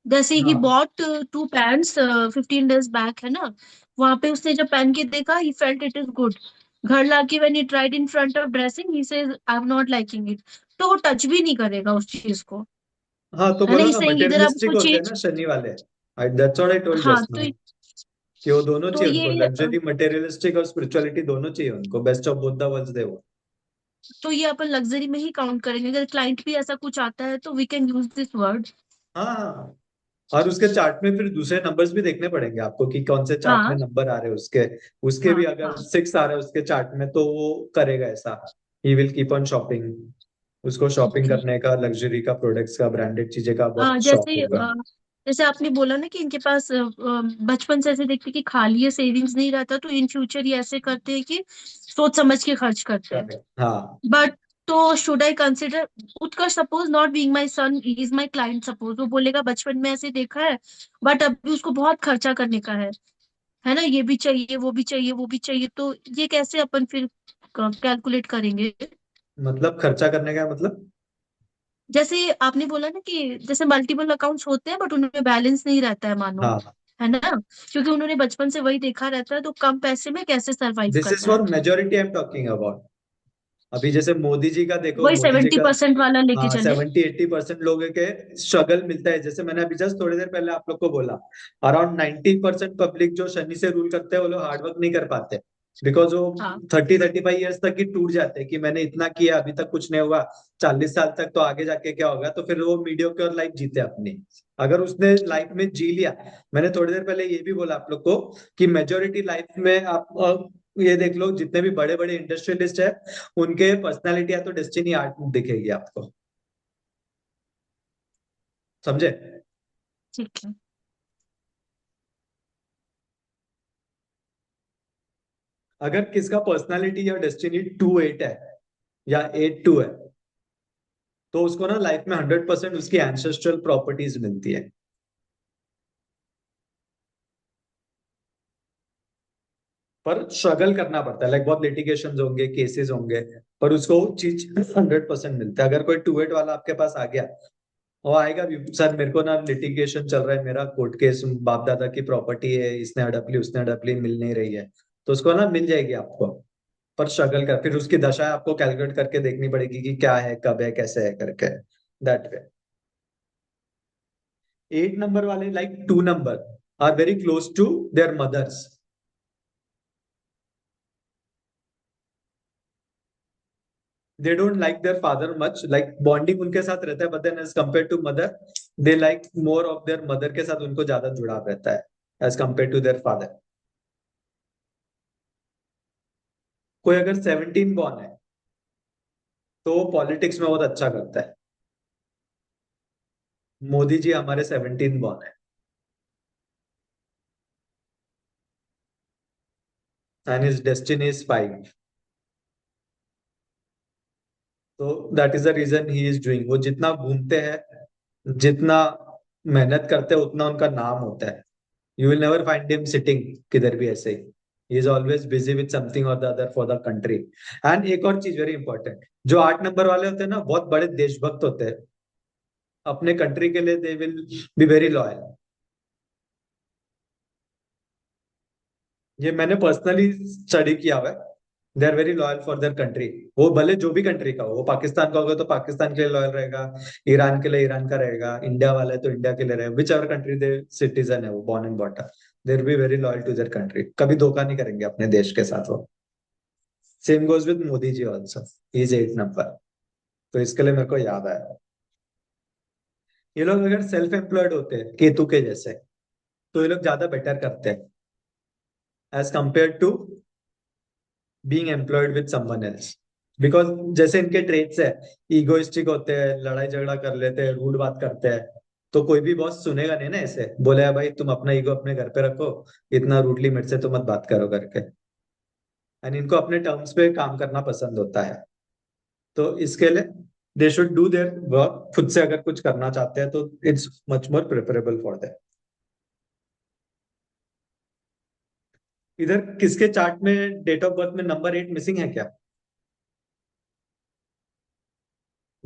जैसे ही हाँ बॉट 2 पैंट्स 15 डेज बैक, है ना, वहां पे उसने जब पहन के देखा, he felt it is good. घर लाके when he tried in front of dressing, he says I am not liking it. तो वो टच भी नहीं करेगा उस चीज को, हाँ, तो है ना, बोला ही ना सेइंग इधर आप मटेरियलिस्टिक उसको होते हैं चेंज। ना शनि वाले। दैट्स व्हाट आई टोल्ड हाँ जस्ट नाउ, कि वो दोनों तो चाहिए उनको, ये लग्जरी मटेरियलिस्टिक और स्पिरिचुअलिटी दोनों चाहिए उनको, best of both the worlds they वो। तो ये अपन लग्जरी में ही काउंट करेंगे। अगर क्लाइंट भी ऐसा कुछ आता है तो we can use this word. हाँ हाँ। और उसके चार्ट में फिर दूसरे नंबर्स भी देखने पड़ेंगे आपको कि कौन से चार्ट में हाँ नंबर आ रहे हैं उसके। उसके हाँ भी अगर हाँ 6 आ रहा है उसके चार्ट में तो वो करेगा ऐसा, he will keep on shopping. उसको शॉपिंग ठीक है। करने का, लग्जरी का, प्रोडक्ट्स का, ब्रांडेड चीजें का बहुत शौक जैसे होगा। जैसे आपने बोला ना कि इनके पास बचपन से ऐसे देखते कि खाली ये सेविंग्स नहीं रहता, तो इन फ्यूचर ये ऐसे करते हैं कि सोच समझ के खर्च करते हैं। हाँ बट तो should I consider Utkarsh, suppose not being my son, he is my client, suppose वो बोलेगा बचपन में ऐसे देखा है, बट अभी उसको बहुत खर्चा करने का है ना, ये भी चाहिए वो भी चाहिए वो भी चाहिए, तो ये कैसे अपन फिर कैलकुलेट करेंगे? मतलब खर्चा करने का मतलब। जैसे आपने बोला ना कि जैसे मल्टीपल अकाउंट्स होते हैं बट उनमें बैलेंस नहीं रहता है मानो, हाँ, है ना, क्योंकि उन्होंने बचपन से वही देखा रहता है, तो कम पैसे में कैसे सरवाइव दिस इज करना फॉर है। Majority I am talking about. अभी जैसे मोदी जी का देखो, वही मोदी जी का 70% वाला लेके हाँ चले। 70-80% लोगों के स्ट्रगल मिलता है। जैसे मैंने अभी जस्ट थोड़ी देर पहले आप लोग को बोला, अराउंड 90% पब्लिक जो शनि से रूल करते हैं वो लोग हार्डवर्क नहीं कर पाते, बिकॉज वो हाँ 30-35 ईयर्स तक ही टूट जाते हैं कि मैंने इतना किया अभी तक कुछ नहीं हुआ, 40 साल तक तो आगे जाके क्या होगा, तो फिर वो मीडियोक्योर लाइफ जीते अपनी। अगर उसने लाइफ में जी लिया, मैंने थोड़ी देर पहले ये भी बोला आप लोग को कि मेजोरिटी लाइफ में आप ये देख लो, जितने भी बड़े बड़े इंडस्ट्रियलिस्ट है उनके पर्सनालिटी या तो डेस्टिनी आर्ट दिखेगी आपको, समझे। ठीक है। अगर किसका पर्सनालिटी या डेस्टिनी 2-8 है या 8-2 है, तो उसको ना लाइफ में 100% उसकी एंसेस्ट्रल प्रॉपर्टीज मिलती है। पर स्ट्रगल करना पड़ता है, लाइक बहुत लिटिगेशन होंगे, केसेस होंगे, पर उसको चीज 100% मिलता है। अगर कोई 2-8 वाला आपके पास आ गया, वो आएगा भी, सर मेरे को ना लिटिगेशन चल रहा है, मेरा कोर्ट केस, बाप दादा की प्रॉपर्टी है, इसने हड़प ली उसने हड़प ली, मिल नहीं रही है, तो उसको ना मिल जाएगी आपको। पर स्ट्रगल कर, फिर उसकी दशा आपको कैलकुलेट करके देखनी पड़ेगी कि क्या है, कब है, कैसे है करके, दैट वे। 8 नंबर वाले, like 2 number, are very close to their mothers. They don't like their father much, like bonding उनके साथ रहता है, but then as compare to mother, they like more of their mother, के साथ उनको ज्यादा जुड़ाव रहता है as compare to their father. कोई अगर 17 बॉर्न है तो वो पॉलिटिक्स में बहुत अच्छा करता है। मोदी जी हमारे 17 बॉर्न है, एंड हिज डेस्टिनी इज 5। तो that is the reason he is doing, वो जितना घूमते हैं, जितना मेहनत करते हैं, उतना उनका नाम होता है। You will never find him sitting किधर भी ऐसे ही, he is always busy with something और the other for the country. And एक और चीज वेरी इंपॉर्टेंट, जो 8 नंबर वाले होते हैं ना, बहुत बड़े देशभक्त होते हैं, अपने कंट्री के लिए they will be very loyal. ये मैंने पर्सनली स्टडी किया हुआ है। They are very loyal for their country. वो भले जो भी कंट्री का हो, वो पाकिस्तान का होगा तो पाकिस्तान के लिए लॉयल रहेगा, ईरान के लिए ईरान का रहेगा, इंडिया वाला है तो इंडिया के लिए रहेगा, whichever country they citizen है वो, born and bottom, they will be very loyal to their country, कभी धोखा नहीं करेंगे अपने देश के साथ वो। Same goes with Modi ji also, he is 8 number. तो इसके लिए मेरे को याद आया, ये लोग अगर सेल्फ एम्प्लॉयड होते हैं केतु के जैसे, तो ये लोग ज्यादा बेटर करते हैं as compare to being employed with someone else. Because जैसे इनके ट्रेड्स है, ईगोइस्टिक होते हैं, लड़ाई झगड़ा कर लेते हैं, रूड बात करते हैं, तो कोई भी बॉस सुनेगा नहीं ना ऐसे, बोलेगा भाई तुम अपना ईगो अपने घर पे रखो, इतना रूडली मेरे से तो मत बात करो करके। एंड इनको अपने टर्म्स पे काम करना पसंद होता है, तो इसके लिए they should do their work खुद से, अगर कुछ करना चाहते हैं तो it's much more preferable for them. इधर किसके चार्ट में डेट ऑफ बर्थ में नंबर 8 मिसिंग है क्या?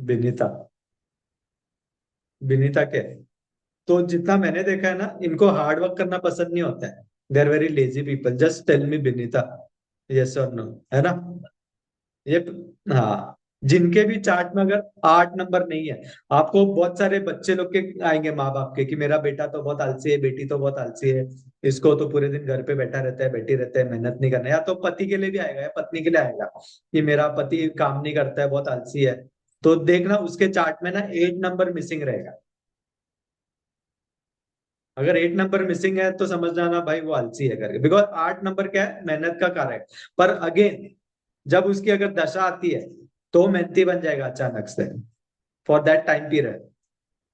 विनीता, विनीता के, तो जितना मैंने देखा है ना, इनको हार्ड वर्क करना पसंद नहीं होता है। They are very lazy people, just tell me Vinita, yes और नो, है ना? ये, हाँ, जिनके भी चार्ट में अगर 8 नंबर नहीं है, आपको बहुत सारे बच्चे लोग के आएंगे, माँ बाप के, कि मेरा बेटा तो बहुत आलसी है, बेटी तो बहुत आलसी है, इसको तो पूरे दिन घर पे बैठा रहता है, बैठी रहता है, मेहनत नहीं करना। या तो पति के लिए भी आएगा या पत्नी के लिए आएगा कि मेरा पति काम नहीं करता है, बहुत आलसी है। तो देखना उसके चार्ट में ना 8 नंबर मिसिंग रहेगा। अगर 8 नंबर मिसिंग है तो समझ जाना भाई वो आलसी है करके, बिकॉज 8 नंबर क्या है, मेहनत का कार्य है। पर अगेन, जब उसकी अगर दशा आती है तो मेहनती बन जाएगा अचानक से, फॉर दैट टाइम पीरियड।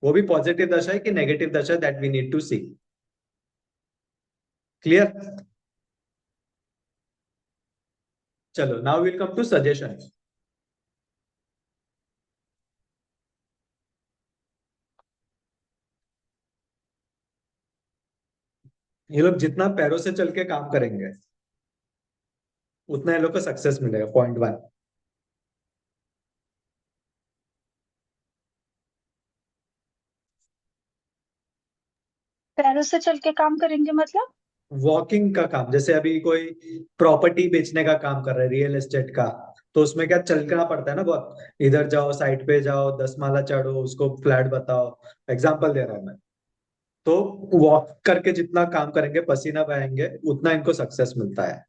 वो भी पॉजिटिव दशा है कि नेगेटिव दशा, that we need to see. Clear? चलो, now will come to suggestion. ये लोग जितना पैरों से चल के काम करेंगे उतना ये लोग को सक्सेस मिलेगा, पॉइंट 1। पैरों से चल के काम करेंगे मतलब? वॉकिंग का काम, जैसे अभी कोई प्रॉपर्टी बेचने का काम कर रहा है, रियल एस्टेट का, तो उसमें क्या चलना पड़ता है ना बहुत, इधर जाओ, साइट पे जाओ, 10 माला चढ़ो, उसको फ्लैट बताओ। एग्जाम्पल दे रहा हूं मैं। तो वॉक करके जितना काम करेंगे, पसीना बहाएंगे, उतना इनको सक्सेस मिलता है।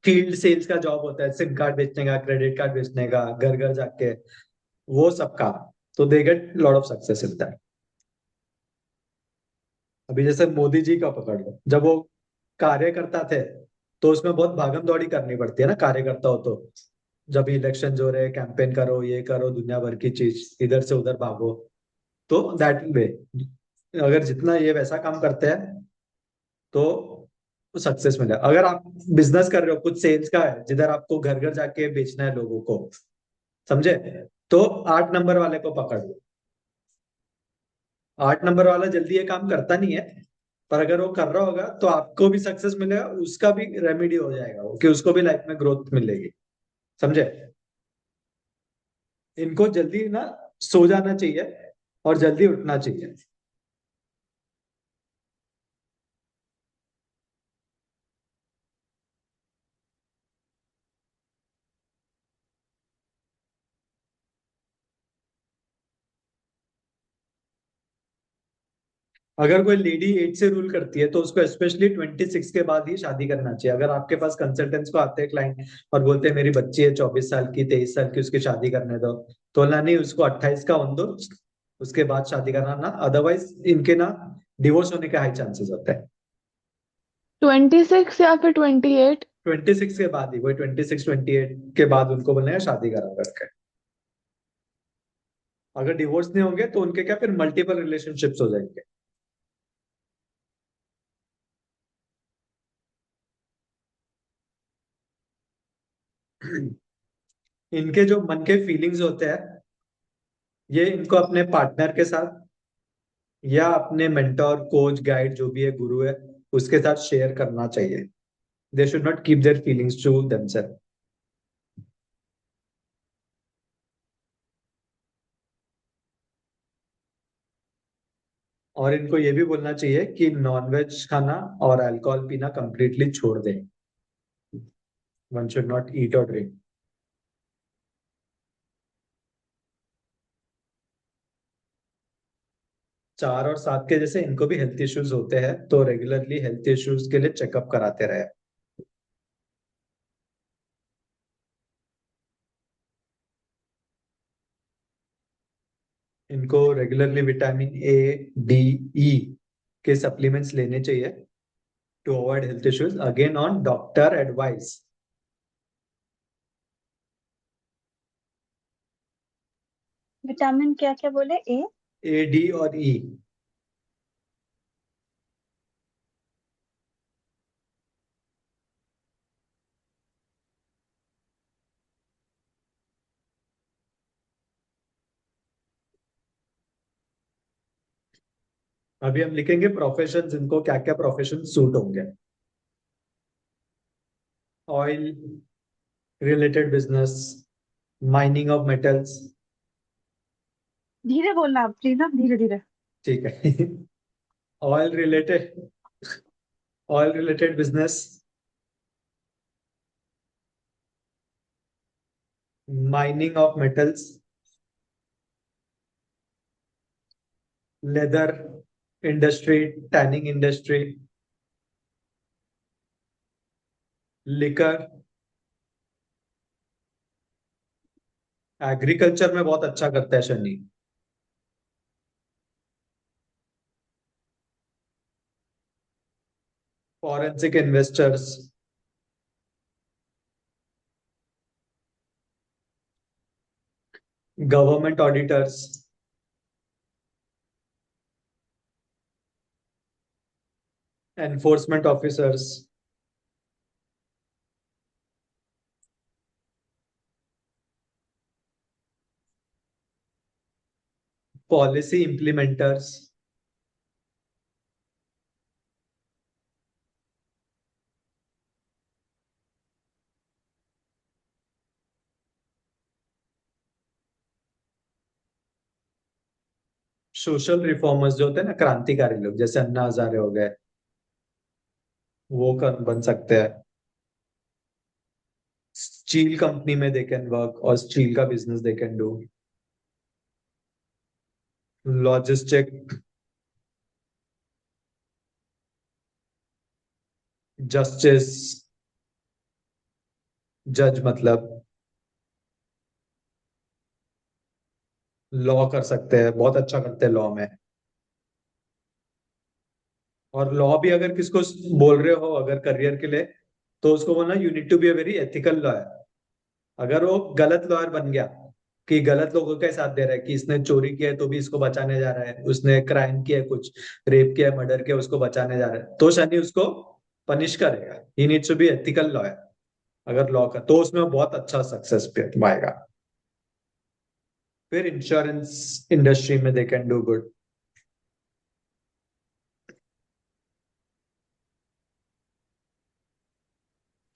फील्ड सेल्स का जॉब होता है, सिम कार्ड बेचने का, क्रेडिट कार्ड बेचने का, घर घर जाके, वो सब काम। तो they get lot of success मिलता है। अभी जैसे मोदी जी का पकड़ लो, जब वो कार्यकर्ता थे तो उसमें बहुत भागम दौड़ी करनी पड़ती है ना, कार्यकर्ता हो तो। जब इलेक्शन जो रहे, कैंपेन करो, ये करो, दुनिया भर की चीज, इधर से उधर भागो। तो दैट वे, अगर जितना ये वैसा काम करते हैं तो सक्सेस मिलेगा। अगर आप बिजनेस कर रहे हो, कुछ सेल्स का है, जिधर आपको घर घर जाके बेचना है लोगों को, समझे, तो 8 नंबर वाले को पकड़ लो। 8 नंबर वाला जल्दी ये काम करता नहीं है, पर अगर वो कर रहा होगा तो आपको भी सक्सेस मिलेगा, उसका भी रेमेडी हो जाएगा वो, कि उसको भी लाइफ में ग्रोथ मिलेगी। समझे? इनको जल्दी ना सो जाना चाहिए और जल्दी उठना चाहिए। अगर कोई लेडी 8 से रूल करती है तो उसको स्पेशली 26 के बाद ही शादी करना चाहिए। अगर आपके पास कंसल्टेंट्स को आते हैं क्लाइंट और बोलते हैं मेरी बच्ची है 24 साल की, 23 साल की, उसकी शादी करने दो, तो ना, नहीं, उसको 28 का होने दो, उसके बाद शादी करना ना, अदरवाइज इनके ना डिवोर्स होने के हाई चांसेस होते हैं। 26 या फिर 28? 26 के बाद ही, वही 26-28 के बाद उनको बोलना है शादी करा करके। अगर डिवोर्स नहीं होंगे तो उनके क्या, फिर मल्टीपल रिलेशनशिप्स हो जाएंगे। इनके जो मन के फीलिंग्स होते हैं, ये इनको अपने पार्टनर के साथ या अपने मेंटोर, कोच, गाइड, जो भी है, गुरु है, उसके साथ शेयर करना चाहिए। They should not keep their feelings to themself. और इनको ये भी बोलना चाहिए कि नॉनवेज खाना और अल्कोहल पीना कंप्लीटली छोड़ दें। वन शुड नॉट ईट और ड्रिंक। 4 और 7 के जैसे इनको भी हेल्थ इश्यूज होते हैं, तो रेगुलरली हेल्थ इश्यूज के लिए चेकअप कराते रहे। इनको regularly vitamin A, D, E के सप्लीमेंट्स लेने चाहिए to avoid health issues, again on doctor advice. Vitamin क्या क्या बोले? ए? ए, डी और ई। अभी हम लिखेंगे प्रोफेशन, इनको क्या क्या प्रोफेशन सूट होंगे। Oil, related business, mining of metals. धीरे बोलना आप प्लीज, ना धीरे धीरे। ठीक है। Oil related, oil related business, mining of metals, leather industry, tanning industry, liquor. Agriculture में बहुत अच्छा करता है Shani. Forensic investors, government auditors, enforcement officers, policy implementers, social reformers जो होते हैं ना, क्रांतिकारी लोग, जैसे अन्ना हजारे हो गए, वो कर बन सकते हैं। स्टील कंपनी में दे कैन वर्क, और स्टील का business they can do. Logistic, justice, जज मतलब, लॉ कर सकते हैं, बहुत अच्छा करते हैं लॉ में। और लॉ भी अगर किसको बोल रहे हो अगर करियर के लिए, तो उसको बोलना you need to be a very ethical lawyer. अगर वो गलत लॉयर बन गया कि गलत लोगों का साथ दे रहा है, कि इसने चोरी किया है तो भी इसको बचाने जा रहा है, उसने क्राइम किया है, कुछ रेप किया है, मर्डर किया है, उसको बचाने जा रहा है, तो शनि उसको पनिश करेगा। He needs to be ethical lawyer. अगर लॉ का, तो उसमें बहुत अच्छा सक्सेस पाएगा। फिर इंश्योरेंस इंडस्ट्री में दे कैन डू गुड।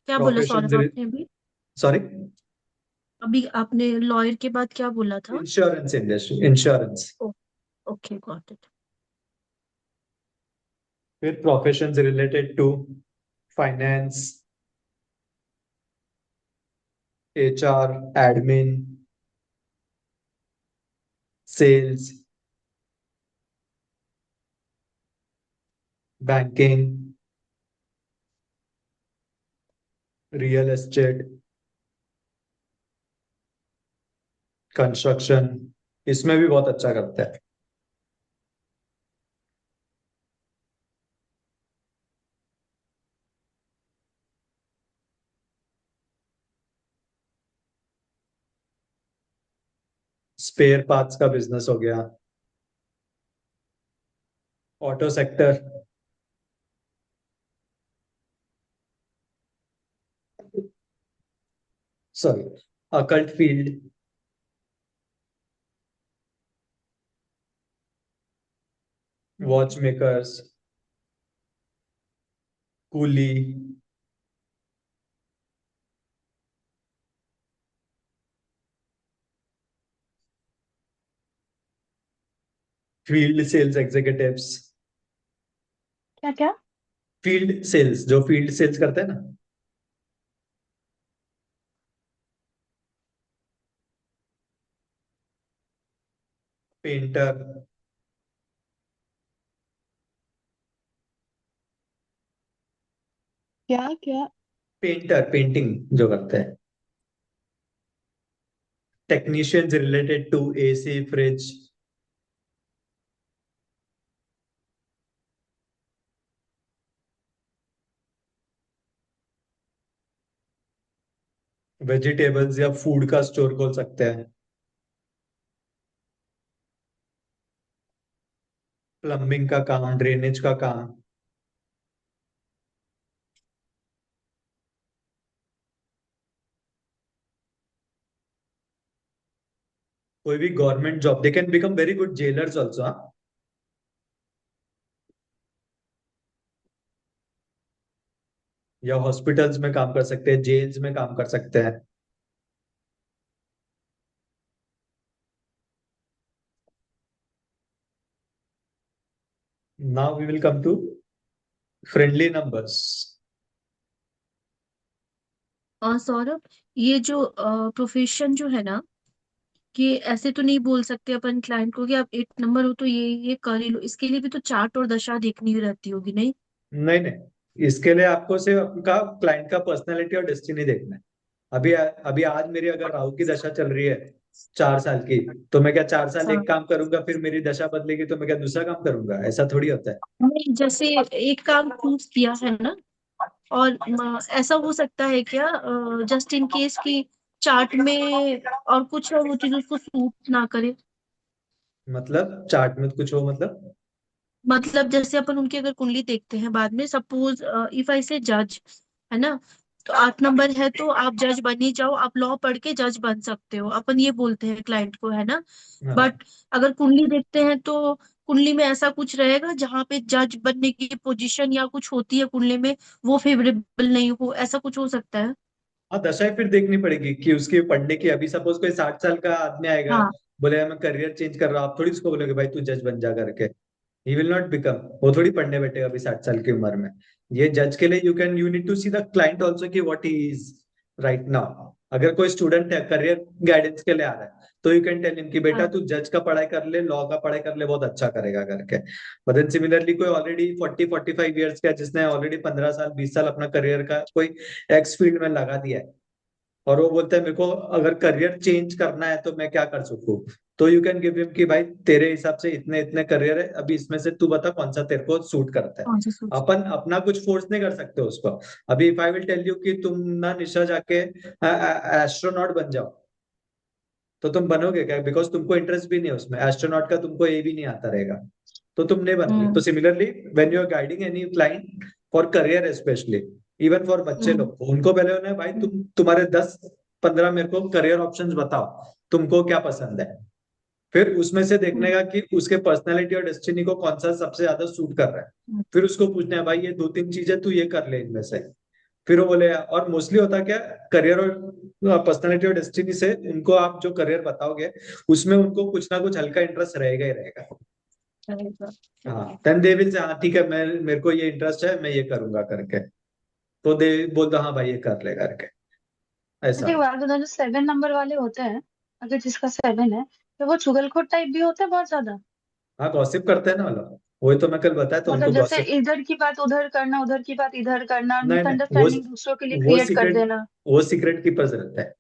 क्या बोला प्रोफेशन, सौरभ आपने अभी? सॉरी, अभी आपने लॉयर के बाद क्या बोला था? Insurance industry, insurance. Okay, got it. फिर profession related to finance, HR, admin, sales, banking, real estate, construction, इसमें भी बहुत अच्छा करता है। स्पेयर पार्ट्स का बिजनेस हो गया, auto sector, sorry, occult field, watch makers, कूली, फील्ड सेल्स एग्जीक्यूटिव्स। क्या क्या? फील्ड सेल्स, जो फील्ड सेल्स करते हैं ना, पेंटर, क्या क्या? पेंटर पेंटिंग जो करते हैं, technicians related to AC, fridge, vegetables या फूड का स्टोर खोल सकते हैं, प्लम्बिंग का काम, ड्रेनेज का काम। कोई भी government job, they can become very good jailers also. या हॉस्पिटल्स में काम कर सकते हैं, जेल्स में काम कर सकते हैं। Now we will come to friendly numbers. Saurabh, ये जो प्रोफेशन जो है ना, कि ऐसे तो नहीं बोल सकते अपन क्लाइंट को कि आप 8 नंबर हो तो ये कर ही लो। इसके लिए भी तो चार्ट और दशा देखनी रहती होगी, नहीं? नहीं नहीं, इसके लिए आपको सिर्फ आपका क्लाइंट का पर्सनालिटी और डेस्टिनी देखना है। अभी अभी आज मेरी अगर राहु की दशा चल रही है 4 साल की, तो मैं क्या 4 साल हाँ। एक काम करूंगा, फिर मेरी दशा बदलेगी तो मैं क्या दूसरा काम करूंगा? ऐसा थोड़ी होता है। नहीं, जैसे एक काम चूज किया है ना, और ऐसा हो सकता है क्या, जस्ट इन केस की चार्ट में और कुछ और वो चीज उसको सूट ना करे? मतलब चार्ट में कुछ हो मतलब जैसे अपन उनकी अगर कुंडली देखते हैं बाद में, सपोज इफ आई से जज, है ना, तो 8 नंबर है तो आप जज बन ही जाओ, आप लॉ पढ़ के जज बन सकते हो, अपन ये बोलते हैं क्लाइंट को, है ना। हाँ। बट अगर कुंडली देखते हैं तो कुंडली में ऐसा कुछ रहेगा जहाँ पे जज बनने की पोजीशन या कुछ होती है कुंडली में, वो फेवरेबल नहीं हो, ऐसा कुछ हो सकता है। हाँ, दशाएं फिर देखनी पड़ेगी कि उसकी पढ़ने की। अभी सपोज कोई 60 साल का आदमी आएगा, हाँ। बोले मैं करियर चेंज कर रहा हूँ, आप थोड़ी उसको बोलोगे भाई तू जज बन जा करके। ही विल नॉट बिकम, वो थोड़ी पढ़ने बैठेगा अभी 60 साल की उम्र में। ये जज के लिए you need to see the client also कि what he is right now. अगर कोई स्टूडेंट है करियर गाइडेंस के लिए आ रहा है, तो यू कैन टेल हिम कि बेटा हाँ। तू जज का पढ़ाई कर ले, लॉ का पढ़ाई कर ले, बहुत अच्छा करेगा करके। बट देन सिमिलरली कोई ऑलरेडी 40-45 ईयर्स का, जिसने ऑलरेडी 15 साल 20 साल अपना करियर का कोई एक्स फील्ड में लगा दिया है, और वो बोलता है मेरे को अगर करियर चेंज करना है तो मैं क्या कर सकूं, तो यू कैन गिव हिम कि भाई तेरे हिसाब से इतने इतने करियर है, अभी इसमें से तू बता कौन सा तेरे को सूट करता है। कौन सा सोच? अपन अपना कुछ फोर्स नहीं कर सकते उसको। अभी if I will tell you कि तुम ना निशा जाके एस्ट्रोनॉट बन जाओ, तो तुम बनोगे क्या? बिकॉज तुमको इंटरेस्ट भी नहीं है उसमें, एस्ट्रोनॉट का तुमको ये भी नहीं आता रहेगा, तो तुम नहीं बनोगे। तो similarly when you are guiding any client for career specially, even for बच्चे लोग को, उनको पहले होना है भाई तुम्हारे 10-15 मेरे को करियर ऑप्शंस बताओ, तुमको क्या पसंद है। फिर उसमें से देखने का कि उसके पर्सनालिटी और डेस्टिनी को कौन सा सबसे ज्यादा सूट कर रहा है। फिर उसको पूछना है भाई ये 2-3 चीजें तू ये कर ले इनमें से। फिर वो बोले, और मोस्टली होता क्या, करियर और पर्सनालिटी और डेस्टिनी से उनको आप जो करियर बताओगे उसमें उनको कुछ ना कुछ हल्का इंटरेस्ट रहेगा ही रहेगा। हाँ, देन दे विल से हाँ ठीक है, मैं मेरे को ये इंटरेस्ट है, मैं ये करूंगा करके, तो दे बोल दो हाँ भाई ये कर ले करके, ऐसा। मुझे एक बात बताओ, जो 7 नंबर वाले होते हैं, अगर जिसका 7 है, तो वो चुगलखोर टाइप भी होता है बहुत ज्यादा? हाँ, गॉसिप करते हैं ना वो लोग, वही तो मैं कल बताया था मतलब उनको, जैसे गॉसिप। इधर की बात उधर करना, उधर की बात इधर करना, नहीं नहीं, मिसअंडरस्टैंडिंग दूसरों के लिए वो क्रिएट कर सीक्रेट देना। वो सीक्रेट कीपर्स रहता है,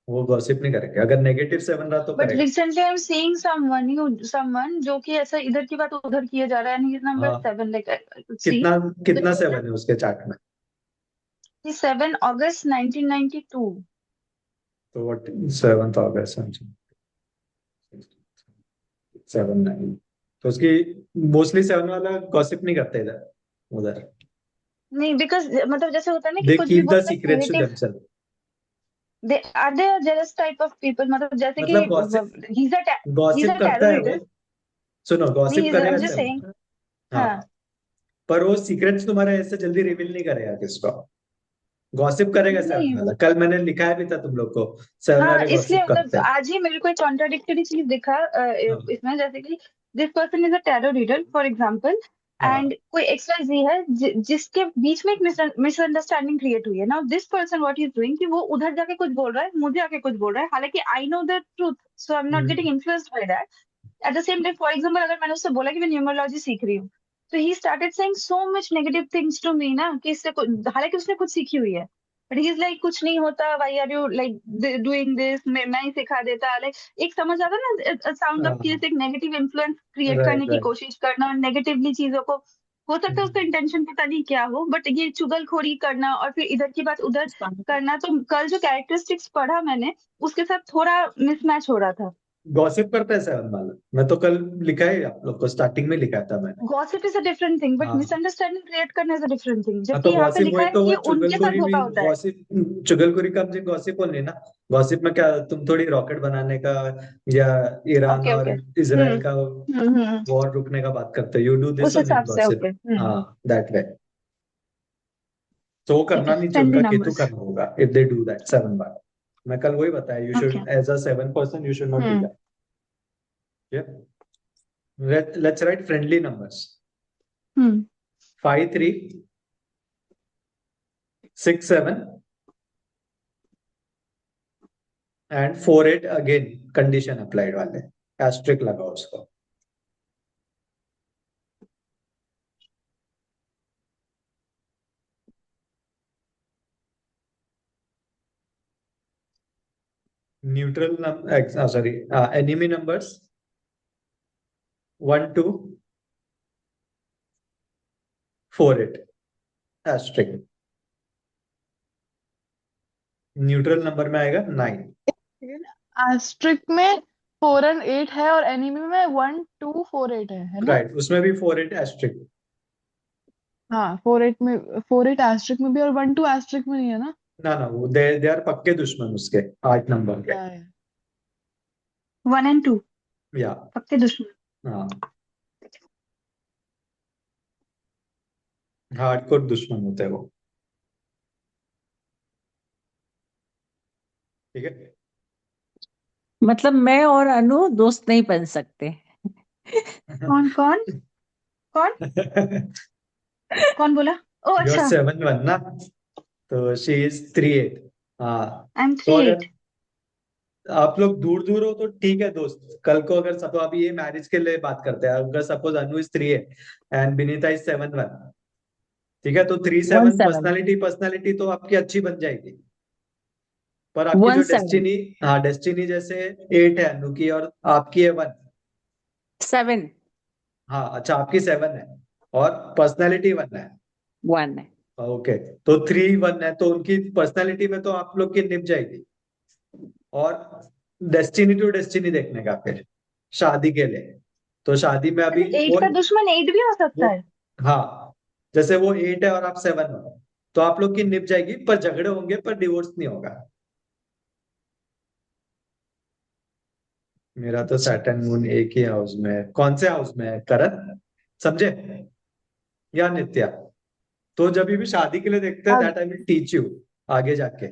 वो गॉसिप नहीं करेंगे। अगर नेगेटिव 7 रहा तो बट करेगा। Recently I am seeing someone जो कि ऐसा इधर की बात उधर किए जा रहा है, एंड ही इज नंबर हाँ, 7, लाइक आई कुड सी। कितना कितना 7 है उसके चार्ट में? 7 अगस्त 1992। तो व्हाट 7th अगस्त 7-9, तो उसकी मोस्टली 7 वाला गॉसिप नहीं करते इधर उधर। नहीं, बिकॉज मतलब जैसे होता है ना कि दे कुछ भी कीप द बोलते हैं secrets to negative. Themself. They are they jealous type of people, मतलब जैसे कि मतलब gossip he is gossip a करता टैरो है वो, रीडर। सुनो नहीं, गॉसिप आई करेगा एम जस्ट सेइंग। सब। हाँ, हाँ। पर वो सीक्रेट्स तुम्हारे ऐसे जल्दी रिवील नहीं करेगा किसको। गॉसिप करेगा 7 नहीं। वाला, कल मैंने लिखाया भी था तुम लोग को, 7 हाँ, वाले इसलिए गॉसिप करते मतलब हैं। आज ही मेरे को एक कॉन्ट्राडिक्टरी चीज दिखा हाँ इसमें, जैसे कि this person is a tarot reader for example, हाँ एंड कोई XYZ है जिसके बीच में एक मिसअंडरस्टैंडिंग क्रिएट हुई है। Now this person what he is doing कि वो उधर जाके कुछ बोल रहा है, मुझे आके कुछ बोल रहा है, हालांकि I know the truth, so I am not hmm, getting influenced by that. At the same time, for example, अगर मैंने उससे बोला कि मैं न्यूमरोलॉजी सीख रही हूँ, तो he started saying so much negative things to me ना, कि इससे हालांकि उसने कुछ सीखी हुई है, बट ही इज लाइक कुछ नहीं होता, why are you like doing this, मैं ही सिखा देता, लाइक एक समझ आता ना साउंड ऑफ कि हाँ, जैसे एक नेगेटिव इन्फ्लुएंस क्रिएट करने राइट की राइट। कोशिश करना, और नेगेटिवली चीजों को, हो सकता है उसका इंटेंशन पता नहीं क्या हो, बट ये चुगलखोरी करना और फिर इधर की बात उधर करना, तो कल जो कैरेक्टरिस्टिक्स पढ़ा मैंने, उसके साथ थोड़ा मिसमैच हो रहा था। गॉसिप करता है 7 वाला, मैं तो कल लिखा है आप लोग को, स्टार्टिंग में लिखा था मैंने। Gossip is a different thing, but हाँ मिसअंडरस्टैंडिंग क्रिएट करना इज अ डिफरेंट थिंग, हाँ, तो जबकि यहाँ पे गॉसिप लिखा वही है तो कि वो ये उनके साथ चुगलखोरी भी, धोखा होता है। गॉसिप चुगलखोरी का मुझे गॉसिप बोल ना। गॉसिप में क्या तुम थोड़ी रॉकेट बनाने का या ईरान ओके, और ओके। इसराइल का हम्म। वॉर रुकने का बात करते हो, यू डू दिस उस ओनली इन हिसाब से, ओके। गॉसिप। हाँ, दैट वे। तो वो ठीक है, करना नहीं चाहिए, फ्रेंडली उनका केतु नंबर्स। करना होगा इफ दे डू दैट 7 बार। मैं कल वही बताया, you okay. Should as a 7 person you should not do hmm. That. Let's write friendly numbers. Hmm 5 3 6 7 and 4 8 again condition applied वाले एस्ट्रिक लगाओ उसको। Neutral number, sorry, enemy numbers 1 2 4 8 asterisk. Neutral number में आएगा 9। एस्ट्रिक में 4 और 8 है और enemy में 1 2 4 8 है ना? राइट, उसमें भी 4 8 एस्ट्रिक। हाँ 4 8 में 4 8 एस्ट्रिक में भी और 1 2 एस्ट्रिक में नहीं है ना? ना वो दे आर पक्के दुश्मन उसके 8 नंबर के। या 1 and 2 या पक्के दुश्मन। हाँ, हार्डकोर दुश्मन होते हैं वो। ठीक है। मतलब मैं और अनु दोस्त नहीं बन सकते। कौन कौन कौन बोला? ओ यू आर अच्छा, 7 1 ना, तो शी इज 3 8। हाँ, आई एम तो 3 अगर 8। आप लोग दूर दूर हो तो ठीक है दोस्त, कल को अगर सपोज अभी ये मैरिज के लिए बात करते हैं, अगर suppose Anu is 3 8 and Vinita is 7 1, ठीक है, तो 3 वन 7 सेवन पर्सनालिटी तो आपकी अच्छी बन जाएगी। पर आपकी जो 1 7 डेस्टिनी, हाँ डेस्टिनी जैसे 8 है अनु की और आपकी है 1। 7 हाँ अच्छा, आपकी 7 है और पर्सनालिटी 1 है। 1 है। ओके, तो 3 1 है, तो उनकी पर्सनालिटी में तो आप लोग की निप जाएगी। और डेस्टिनी टू डेस्टिनी देखने का फिर शादी के लिए, तो शादी में अभी मतलब 8 वो का दुश्मन 8 भी हो सकता वो है। हाँ, जैसे वो 8 है और आप 7 हो, तो आप लोग की निप जाएगी, पर झगड़े होंगे पर डिवोर्स नहीं होगा। मेरा तो सैटर्न मून एक ही हाउस में है। कौन से हाउस में है करण, समझे या नित्या? तो जब भी शादी के लिए देखते हैं, अब that I will teach you आगे जाके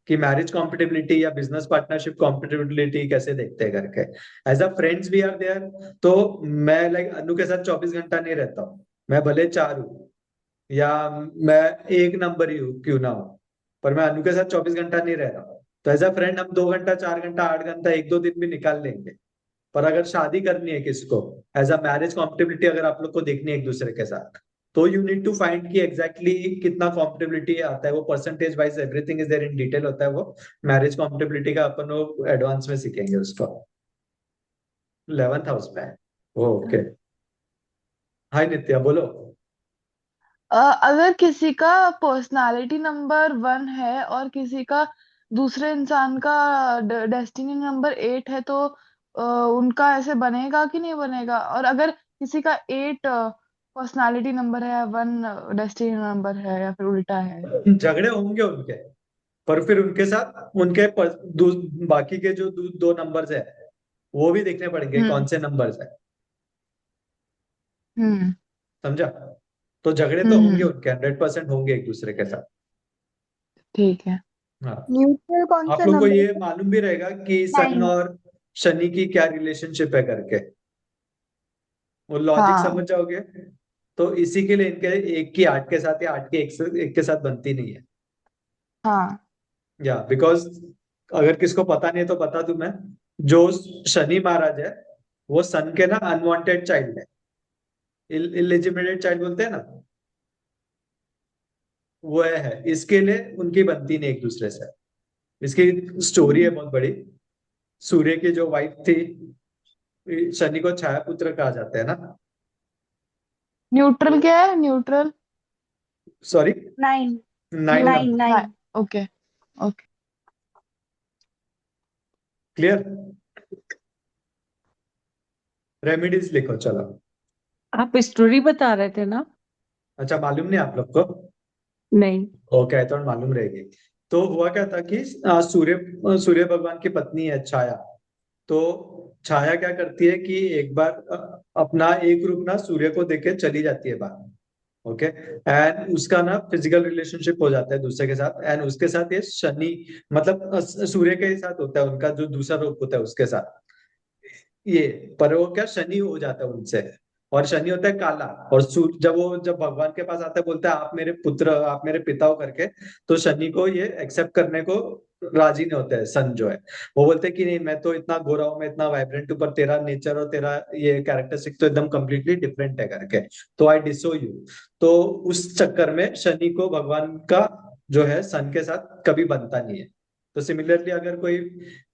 कि मैरिज कॉम्पिटिबिलिटी या बिजनेस पार्टनरशिप कॉम्पिटिबिलिटी कैसे देखते हैं करके। As a friends we are there. तो मैं लाइक अनु के साथ 24 घंटा नहीं रहता हूँ, मैं भले 4 हूँ या मैं 1 नंबर ही हूँ क्यों ना हो, पर मैं अनु के साथ 24 घंटा नहीं रह रहा हूँ। तो एज अ फ्रेंड हम 2 घंटा 4 घंटा 8 घंटा 1 2 दिन भी निकाल लेंगे। पर अगर शादी करनी है किसको, एज अ मैरिज कॉम्पिटिबिलिटी अगर आप लोग को देखनी है एक दूसरे के साथ, तो यू नीड टू फाइंड कि एग्जैक्टली कितना कॉम्पिटिबिलिटी आता है। वो percentage wise everything is there in detail होता है वो। मैरिज कॉम्पिटिबिलिटी का अपन वो एडवांस में सीखेंगे उसको। 11th हाउस में है। ओके, हाय नित्या बोलो। अगर किसी का पर्सनालिटी नंबर 1 है और किसी का दूसरे इंसान का डेस्टिनी नंबर 8 है तो उनका ऐसे बनेगा कि नहीं बनेगा? और अगर किसी का 8 पर्सनालिटी नंबर है, 1 डेस्टिनी नंबर है या फिर उल्टा है? झगड़े होंगे उनके, पर फिर उनके साथ उनके बाकी के जो 2 नंबर्स है वो भी देखने पड़ेंगे कौन हम्म से नंबर्स है। हम्म समझा? तो झगड़े तो होंगे हम्म। उनके, 100% होंगे एक दूसरे के साथ। ठीक है। हाँ, न्यूट्रल कौन आप सा लोग को नंबर ये है? मालूम भी रहेगा कि सन 9। और शनि की क्या रिलेशनशिप है करके, वो लॉजिक हाँ समझ जाओगे। तो इसी के लिए इनके एक की 8 के साथ या 8 की एक के साथ बनती नहीं है। हाँ। या बिकॉज अगर किसको पता नहीं है तो बता दूं मैं, जो शनि महाराज है वो सन के ना अनवांटेड चाइल्ड है, इलिजिमिटेड चाइल्ड बोलते हैं ना, वो है। इसके लिए उनकी बनती नहीं एक दूसरे से। इसकी स्टोरी है बहुत बड़ी। सूर्य की जो वाइफ थी, शनि को छाया पुत्र कहा जाता है ना। न्यूट्रल क्या है? न्यूट्रल? Sorry, 9 9 new 9 number. 9। हाँ, ओके ओके। क्लियर? रेमेडीज लिखो चलो। आप स्टोरी बता रहे थे ना? अच्छा, मालूम नहीं आप लोग को? नहीं। ओके, तो मालूम रहेगी। तो हुआ क्या था कि सूर्य भगवान की पत्नी है छाया। तो छाया क्या करती है कि एक बार अपना एक रूप ना सूर्य को देके चली जाती है बाहर। ओके, एंड उसका ना फिजिकल रिलेशनशिप हो जाता है दूसरे के साथ, एंड उसके साथ ये शनि, मतलब सूर्य के साथ होता है उनका जो दूसरा रूप होता है उसके साथ ये, पर वो क्या शनि हो जाता है उनसे। और शनि होता है काला। और सूर्य जब भगवान के पास आता है, बोलता है आप मेरे पुत्र, आप मेरे पिता हो करके, तो शनि को ये एक्सेप्ट करने को राजी नहीं होते हैं। सन जो है वो बोलते हैं कि नहीं, मैं तो इतना गोरा हूं, मैं इतना वाइब्रेंट हूं, पर तेरा नेचर और तेरा ये कैरेक्टरिस्टिक तो एकदम कंप्लीटली डिफरेंट है करके, तो आई डिसो यू। तो उस चक्कर में शनि को भगवान का जो है सन के साथ कभी बनता नहीं है। तो सिमिलरली अगर कोई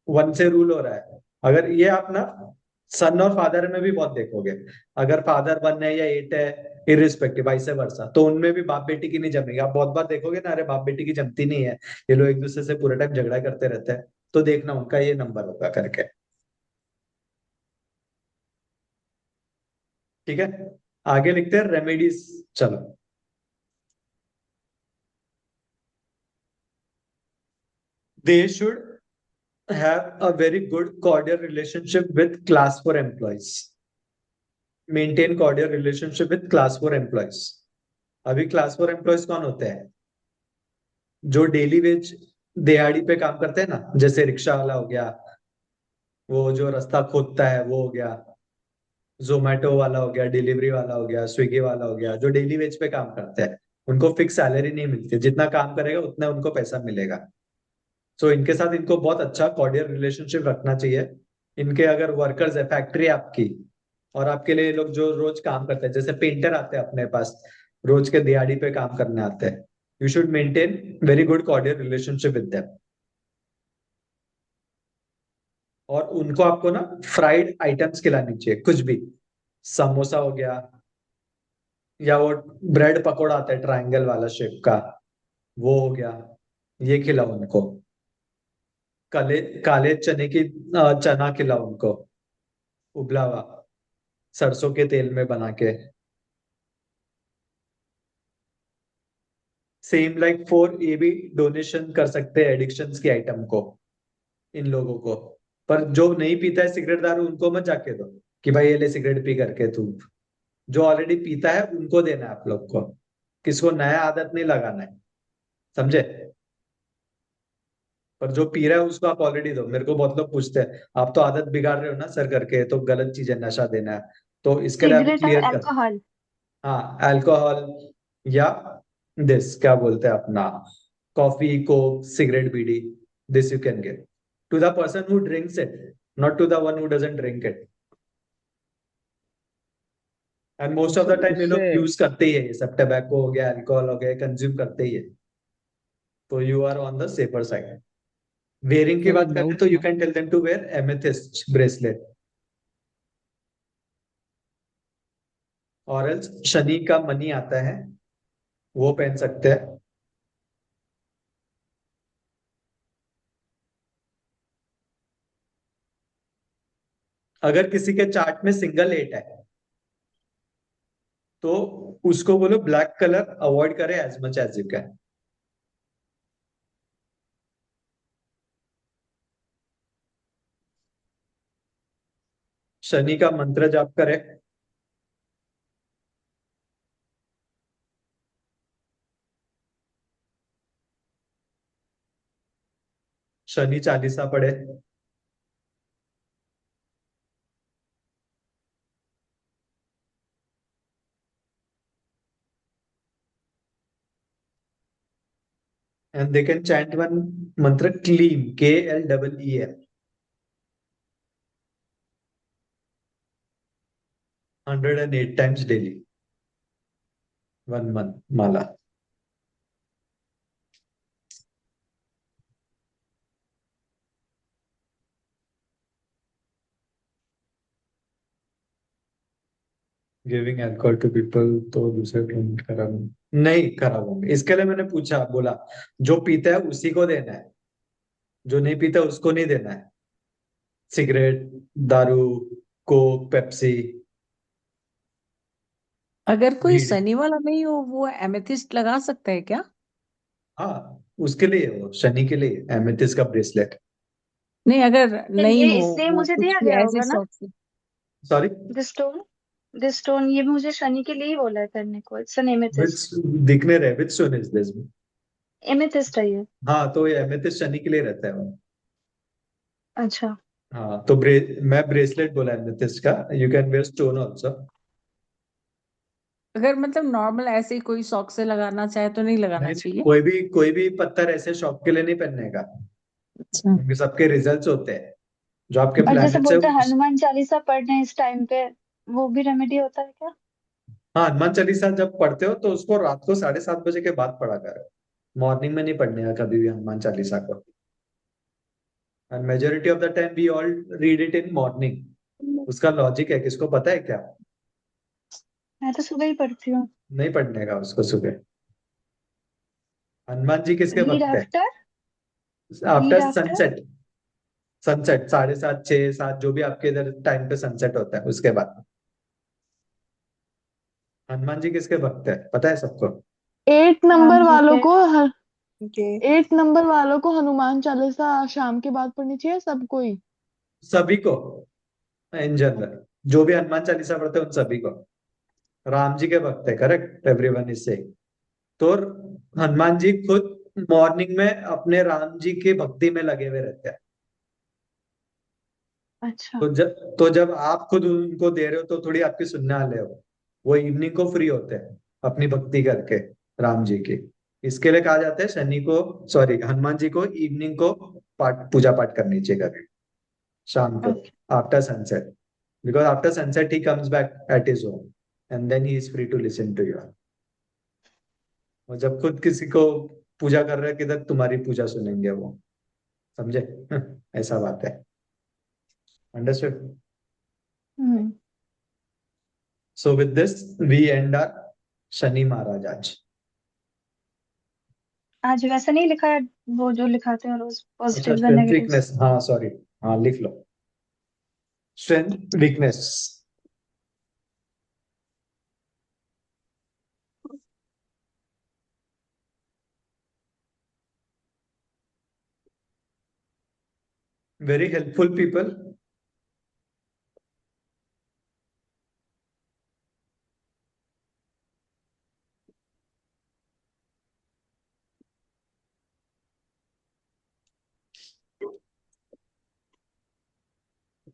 वन से रूल हो रहा है, अगर ये आप ना सन और फादर में भी बहुत देखोगे, अगर फादर वन है या एट है, इरिस्पेक्टिव वाइस वर्सा, तो उनमें भी बाप बेटी की नहीं जमेगी। आप बहुत बार देखोगे ना, अरे बाप बेटी की जमती नहीं है, ये लोग एक दूसरे से पूरे टाइम झगड़ा करते रहते हैं, तो देखना उनका ये नंबर होगा करके। ठीक है, आगे लिखते हैं रेमेडीज। चलो, they should have a very good cordial relationship with class 4 employees. Maintain cordial relationship with class 4 employees. अभी क्लास 4 एम्प्लॉयज कौन होते हैं? जो डेली वेज दिहाड़ी पे काम करते हैं ना, जैसे रिक्शा वाला हो गया, वो जो रास्ता खोदता है वो हो गया, जोमेटो वाला हो गया, डिलीवरी वाला हो गया, स्विगी वाला हो गया, जो डेली वेज पे काम करते हैं, उनको फिक्स सैलरी नहीं मिलती, जितना काम करेगा उतना उनको पैसा मिलेगा। सो इनके साथ इनको बहुत अच्छा कॉर्डियल रिलेशनशिप रखना चाहिए। इनके अगर वर्कर्स है, फैक्ट्री आपकी, और आपके लिए लोग जो रोज काम करते हैं, जैसे पेंटर आते हैं अपने पास, रोज के दिहाड़ी पे काम करने आते हैं, you should maintain very good cordial relationship with them. और उनको आपको ना फ्राइड आइटम्स खिलानी चाहिए, कुछ भी, समोसा हो गया, या वो ब्रेड पकौड़ा आता है ट्रायंगल वाला शेप का, वो हो गया, ये खिलाओ उनको। काले काले चने की चना खिलाओ उनको, उबला हुआ, सरसों के तेल में बना के। सेम लाइक फोर, ये भी डोनेशन कर सकते हैं एडिक्शंस की आइटम को, इन लोगों को। पर जो नहीं पीता है सिगरेट दारू, उनको मत जाके दो कि भाई ये ले सिगरेट पी करके तू। जो ऑलरेडी पीता है उनको देना है आप लोग को, किसको नया आदत नहीं लगाना है, समझे? पर जो पी रहा है उसको आप ऑलरेडी दो। मेरे को बहुत लोग पूछते हैं, आप तो आदत बिगाड़ रहे हो ना सर करके, तो गलत चीज है नशा देना है, तो इसके लिए अभी सिगरेट और क्लियर कर। अल्कोहल। हाँ, अल्कोहल, या दिस क्या बोलते हैं अपना, कॉफी, कोक, सिगरेट, बीड़ी, this you can get to the person who drinks it, not to the one who doesn't drink it. And most of तो द टाइम ये उससे लोग यूज करते ही है, ये सब टबैको हो गया, अल्कोहल हो गया, कंज्यूम करते ही है, तो you are on the safer side. Wearing की सर, बात एक करें डाउट तो यू था। Can tell them to wear amethyst bracelet, और एल्स शनि का मनी आता है, वो पहन सकते हैं। अगर किसी के चार्ट में सिंगल 8 है, तो उसको बोलो ब्लैक कलर अवॉइड करे as much as you can. Shani का मंत्र जाप करे, शनि चालीसा पढ़े, and they can chant one mantra, क्लीम, KLEEM, 108 times daily, 1 month माला। गिविंग अल्कोहल टू पीपल, तो दूसरे पेमेंट खराब नहीं, खराब होंगे, इसके लिए मैंने पूछा, बोला जो पीता है उसी को देना है, जो नहीं पीता उसको नहीं देना है। सिगरेट, दारू, कोक, पेप्सी, अगर कोई बीड़ी, शनि वाला नहीं हो, वो एमेथिस्ट लगा सकता है क्या? हाँ उसके लिए, वो शनि के लिए एमेथिस्ट का ब्रेसलेट। नहीं, अगर तो नहीं ये हो, इसलिए वो मुझे कुछ दिया भी गया ऐसे होगा ना, शौक से। सॉरी, दिस स्टोन ये मुझे शनि के लिए ही बोला है करने को। It's an which amethyst. दिखने रहे, विच स्टोन इज दिस? एमेथिस्ट है ये। हाँ, तो ये एमेथिस्ट शनि के लिए रहता है वो। अच्छा। हाँ, तो मैं ब्रेसलेट बोला एमेथिस्ट का, you can wear stone also. अगर मतलब नॉर्मल ऐसे ही कोई शौक से लगाना चाहे तो नहीं लगाना नहीं, चाहिए? कोई भी पत्थर ऐसे शौक के लिए नहीं पहनने का, अच्छा। क्योंकि सबके रिजल्ट्स होते हैं, जो आपके और जैसे प्लैनेट्स है बोलते हैं हनुमान चालीसा पढ़ने इस टाइम पे, वो भी रेमेडी होता है क्या? हाँ, हनुमान चालीसा जब पढ़ते हो तो उसको रात को 7:30 बजे के बाद पढ़ा करो, मॉर्निंग में नहीं पढ़ने का कभी भी हनुमान चालीसा को। And majority of the time we all read it in morning. उसका लॉजिक है, किसको पता है क्या? मैं तो सुबह ही पढ़ती हूँ। नहीं पढ़ने का उसको सुबह। हनुमान जी किसके रीड भक्त है? After. Read after after. Sunset. Sunset 7:30, 6, 7, जो भी आपके इधर टाइम पे सनसेट होता है उसके बाद। हनुमान जी किसके भक्त है पता है सबको? एट राम नंबर जी वालों के। को ओके। 8 नंबर वालों को हनुमान चालीसा शाम के बाद पढ़नी चाहिए, सबको ही? सभी को, इन जनरल, जो भी हनुमान चालीसा पढ़ते हैं उन सभी को। राम जी के भक्त है, करेक्ट, एवरीवन इज से। तो हनुमान जी खुद मॉर्निंग में अपने राम जी की भक्ति में लगे हुए रहते हैं। अच्छा। तो जब आप खुद उनको दे रहे हो तो थोड़ी आपकी सुनने वाले हो। वो इवनिंग को फ्री होते हैं अपनी भक्ति करके राम जी की। इसके लिए कहा जाता है शनि को, सॉरी, हनुमान जी को इवनिंग को पूजा पाठ करनी चाहिए कभी, शाम को, okay. After sunset. Because after sunset he comes back at his home and then he is free to listen to you. और जब खुद किसी को पूजा कर रहे हैं, किधर तुम्हारी पूजा सुनेंगे वो, समझे? ऐसा बात है। Understood? Hmm. So with this, we end our Shani Maharaj आज। आज वैसा नहीं लिखा है, वो जो लिखाते हैं रोज, अच्छा, positives and strength negatives. Weakness, हाँ सॉरी, हाँ लिख लो, strength weakness. Very helpful people,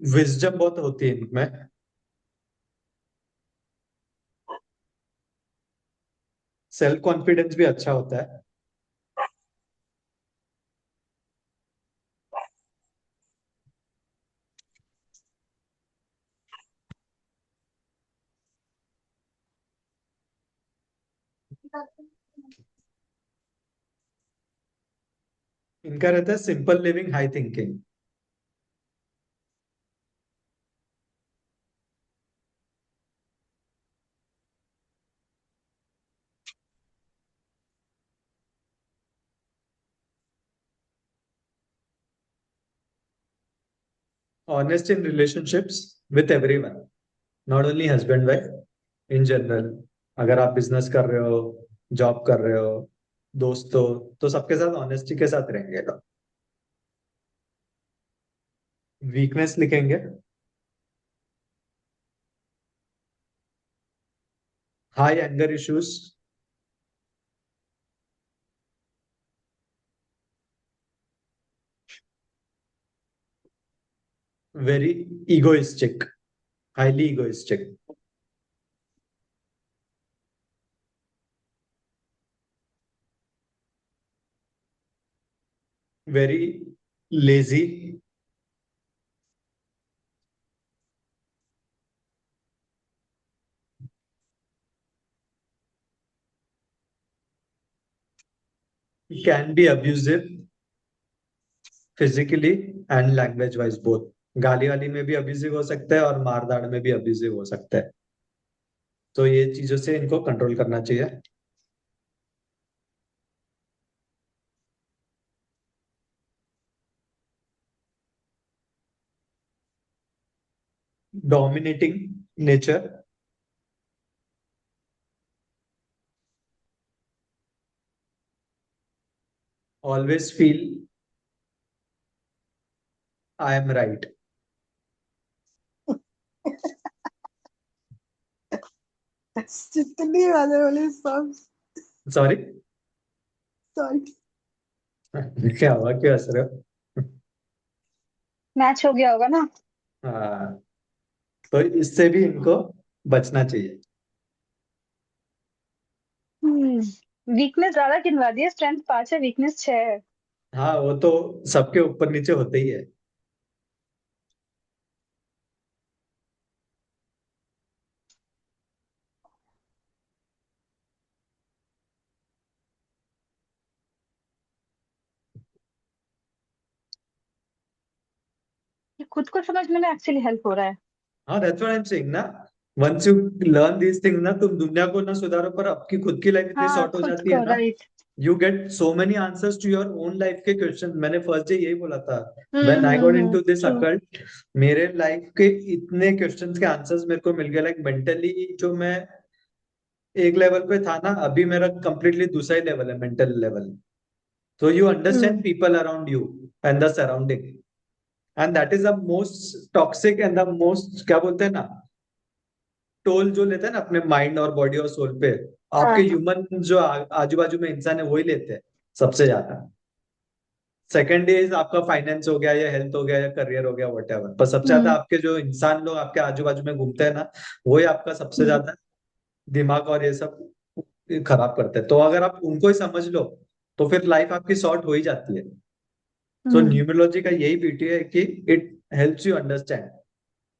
wisdom बहुत होती है इनमें, सेल्फ कॉन्फिडेंस भी अच्छा होता है। इनका रहता है simple living, high thinking. Honest in relationships with everyone, not only husband wife, in general. अगर आप बिजनेस कर रहे हो, जॉब कर रहे हो, दोस्तों, तो सबके साथ ऑनेस्टी के साथ रहेंगे लोग। वीकनेस लिखेंगे, high anger issues, very egoistic, highly egoistic, very lazy, can be abusive physically and language wise both। गाली वाली में भी अब्यूजिव हो सकता है और मारदाड़ में भी अब्यूजिव हो सकता है। तो ये चीजों से इनको कंट्रोल करना चाहिए। Dominating nature, always feel I am right. जितनी वाले वाले सब। Sorry, sorry. क्या हुआ, क्यों हंस रहे हो? मैच हो गया होगा ना। हाँ, तो इससे भी इनको बचना चाहिए। वीकनेस ज्यादा गिनवा दिया, स्ट्रेंथ 5 है, वीकनेस 6 है। हाँ, वो तो सबके ऊपर नीचे होते ही है। ये खुद को समझने में एक्चुअली हेल्प हो रहा है। हाँ, that's what I am saying ना। Once you learn these things ना, तुम दुनिया को ना सुधारो पर आपकी खुद की लाइफ इतनी हाँ, सॉर्ट हो खुद जाती है को, ना। Right. You get so many answers to your own life के क्वेश्चन। मैंने फर्स्ट डे यही बोला था, when I got into this true. Occult, मेरे लाइफ के इतने क्वेश्चंस के आंसर्स मेरे को मिल गए। लाइक मेंटली जो मैं एक लेवल पे था ना, अभी मेरा कंप्लीटली दूसरा ही लेवल है, mental level. So you understand people around you and the surrounding, and that is the most toxic and the most, क्या बोलते हैं ना, टोल जो लेते हैं ना अपने माइंड और बॉडी और सोल पे, आपके ह्यूमन जो आजू बाजू में इंसान है वही लेते हैं सबसे ज्यादा। सेकंड इज आपका फाइनेंस हो गया या हेल्थ हो गया या करियर हो गया, वट एवर, पर सबसे ज्यादा आपके जो इंसान लोग आपके आजू बाजू में घूमते हैं ना, वही आपका सबसे ज्यादा दिमाग और ये सब खराब करते हैं। तो अगर आप उनको ही समझ लो तो फिर लाइफ आपकी सॉर्ट हो ही जाती है। सो न्यूमरोलॉजी का यही ब्यूटी है कि it helps you understand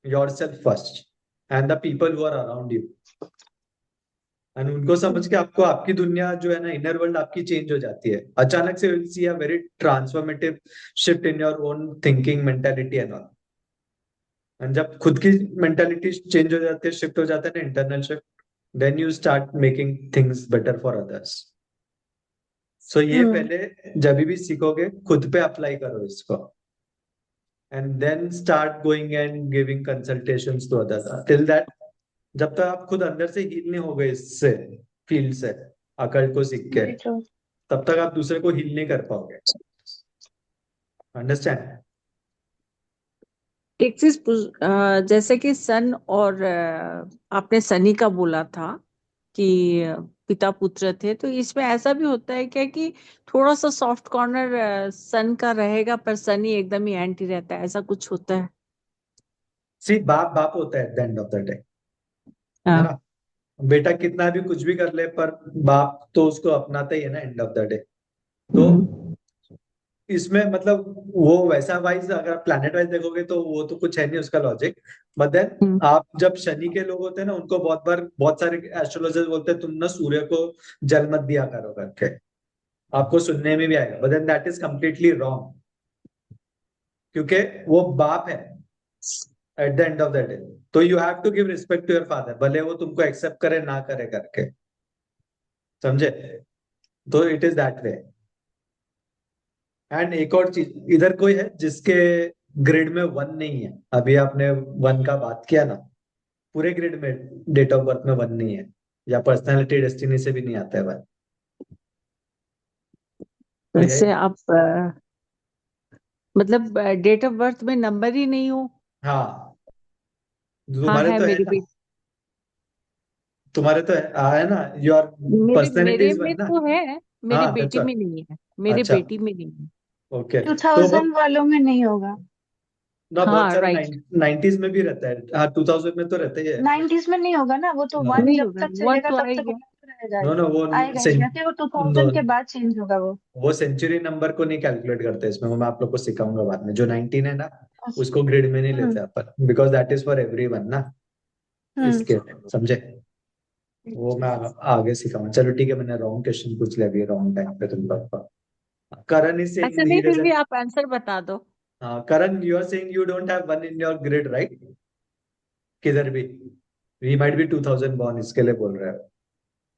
yourself first and the people who are around you, and उनको समझ के आपको आपकी दुनिया जो है ना, इनर वर्ल्ड आपकी चेंज हो जाती है अचानक से। Will see a very transformative shift in your own thinking mentality and all. And जब खुद की मेंटालिटी चेंज हो जाती है, शिफ्ट हो जाता है ना, internal shift, then you start making things better for others. So ये पहले जब भी सीखोगे खुद पे अप्लाई करो इसको, and then start going and giving consultations to others. Till that, जब तक आप खुद अंदर से हील नहीं हो गए इससे, फील्ड से, अकल को सीख के, तब तक आप दूसरे को हील नहीं कर पाओगे। अंडरस्टैंड? एक चीज जैसे कि सन और आपने सनी का बोला था कि पिता पुत्र थे, तो इसमें ऐसा भी होता है क्या कि थोड़ा सा सॉफ्ट कॉर्नर सन का रहेगा पर सनी एकदम ही एंटी रहता है, ऐसा कुछ होता है? सी, बाप बाप होता है at the end of the day, है हाँ। ना। बेटा कितना भी कुछ भी कर ले पर बाप तो उसको अपनाता ही है ना एंड ऑफ द डे। तो इसमें मतलब वो वैसा वाइज अगर प्लैनेट वाइज देखोगे तो वो तो कुछ है नहीं उसका लॉजिक। बट देन आप जब शनि के लोग होते हैं ना, उनको बहुत बार बहुत सारे एस्ट्रोलॉजर्स बोलते हैं तुम ना सूर्य को जल मत दिया करो करके, आपको सुनने में भी आएगा। But then that is completely wrong, क्योंकि वो बाप है at the end of the day. तो you have to give respect to your father, भले वो तुमको एक्सेप्ट करे ना करे करके, समझे। तो it is that way. And एक और चीज, इधर कोई है जिसके ग्रिड में 1 नहीं है? अभी आपने 1 का बात किया ना, पूरे ग्रिड में डेट ऑफ बर्थ में 1 नहीं है, या पर्सनालिटी डेस्टिनी से भी नहीं आता है 1। वैसे आप मतलब डेट ऑफ बर्थ में नंबर ही नहीं हो? हाँ, हाँ तुम्हारे है तो है मेरी ना, बेटी। तुम्हारे तो है ना, योर मेरे पर्सनालिटी मेरे इज 1 में ना। तो है, मेरी हाँ, दैट्स बेटी में व्हाट। नहीं है, मेरे अच्छा, बेटी में नहीं है। ओके। तो 2000 वालों में नहीं होगा। ना बहुत हाँ सारे राइट। 90s में भी रहता है। हाँ, 2000 में तो रहता ही है। 90s में नहीं होगा ना, वो तो 1 नहीं जब होगा, तक वन चलेगा तो तब तक आएगा। one रहेगा नो ही। नो, वो आएगा ही नहीं, फिर वो 2000 के बाद चेंज होगा वो। वो सेंचुरी नंबर को नहीं कैलकुलेट करते इसमें, वो मैं आप लोग को सिखाऊंगा बाद में। जो 19 है ना, उसको ग्रिड में नहीं लेते अपन, because that is for everyone ना, इसके, समझे। वो मैं आगे सिखाऊंगा। चलो ठीक है, मैंने रॉन्ग क्वेश्चन पूछ लिया अभी रॉन्ग टाइम पे तुम लोग का। करण इज ऐसा सेइंग ही नहीं, फिर भी डजंट। आप आंसर बता दो। Karan, you are saying you don't have 1 in your grid, right? किधर भी, वी माइट बी 2000 बॉर्न, इसके लिए बोल रहे हो।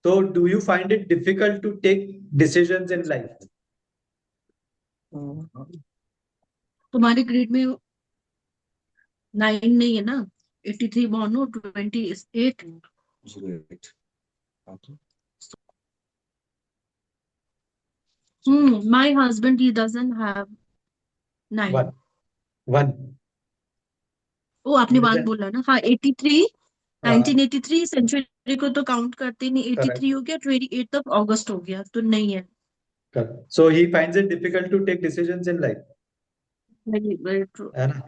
तो do you find it difficult to take decisions in life? तुम्हारे ग्रेड में 9 नहीं है ना, 83 बॉर्न हो, 28। My husband, he doesn't have 9. 1 1 वो आपने बात बोला ना, हाँ 83, हाँ, 1983 सेंचुरी को तो काउंट करते ही नहीं, 83 करेक्ट। हो गया, 28 तक अगस्त हो गया, तो नहीं है। So he finds it difficult to take decisions in life, नहीं, very true. है ना।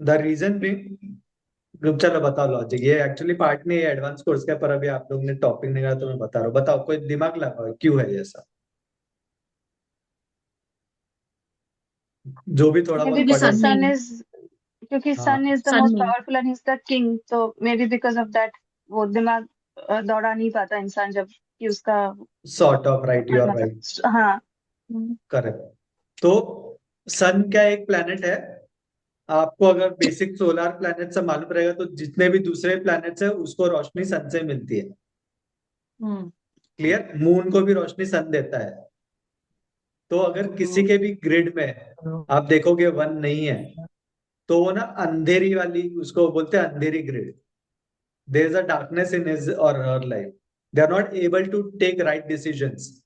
The reason being, चलो बताओ लॉजिक, ये एक्चुअली पार्ट नहीं है एडवांस कोर्स का, पर अभी आप लोग ने टॉपिक निकाला तो मैं बता रहा हूँ। बताओ, कोई दिमाग लगाओ क्यों है ये ऐसा, जो भी थोड़ा Maybe बहुत क्योंकि पढ़े। सन because नहीं sun है। is क्योंकि हाँ, sun is the sun most नहीं। powerful and he's the king, तो maybe because of that वो दिमाग दौड़ा नहीं पाता इंसान जब कि उसका sort of right, you are right, मतलब हाँ। करेक्ट। तो सन क्या एक प्लेनेट है, आपको अगर बेसिक सोलर प्लैनेट से मालूम रहेगा तो जितने भी दूसरे प्लैनेट्स है उसको रोशनी सन से मिलती है। हम्म। क्लियर, मून को भी रोशनी सन देता है। तो अगर किसी के भी ग्रिड में आप देखोगे वन नहीं है, तो वो ना अंधेरी वाली, उसको बोलते हैं अंधेरी grid. There is a darkness in his और her life, they are not able to take right decisions.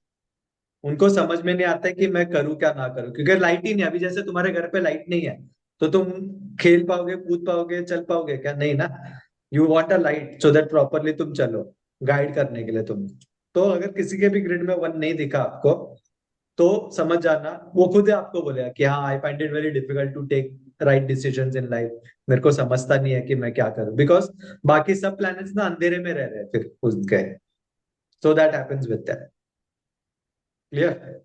उनको समझ में नहीं आता है कि मैं करूं क्या ना करूं, क्योंकि लाइट ही नहीं है। अभी जैसे तुम्हारे घर पे लाइट नहीं है तो तुम खेल पाओगे, कूद पाओगे, चल पाओगे क्या? नहीं ना। You want a light so that properly तुम चलो, गाइड करने के लिए तुम। तो अगर किसी के भी ग्रिड में वन नहीं दिखा आपको, तो समझ जाना वो खुद ही आपको बोलेगा कि हाँ, I find it very difficult to take right decisions in life. मेरे को समझता नहीं है कि मैं क्या करूं, बिकॉज बाकी सब प्लैनेट्स ना अंधेरे में रह रहे हैं फिर उनके। So that happens with that. Clear?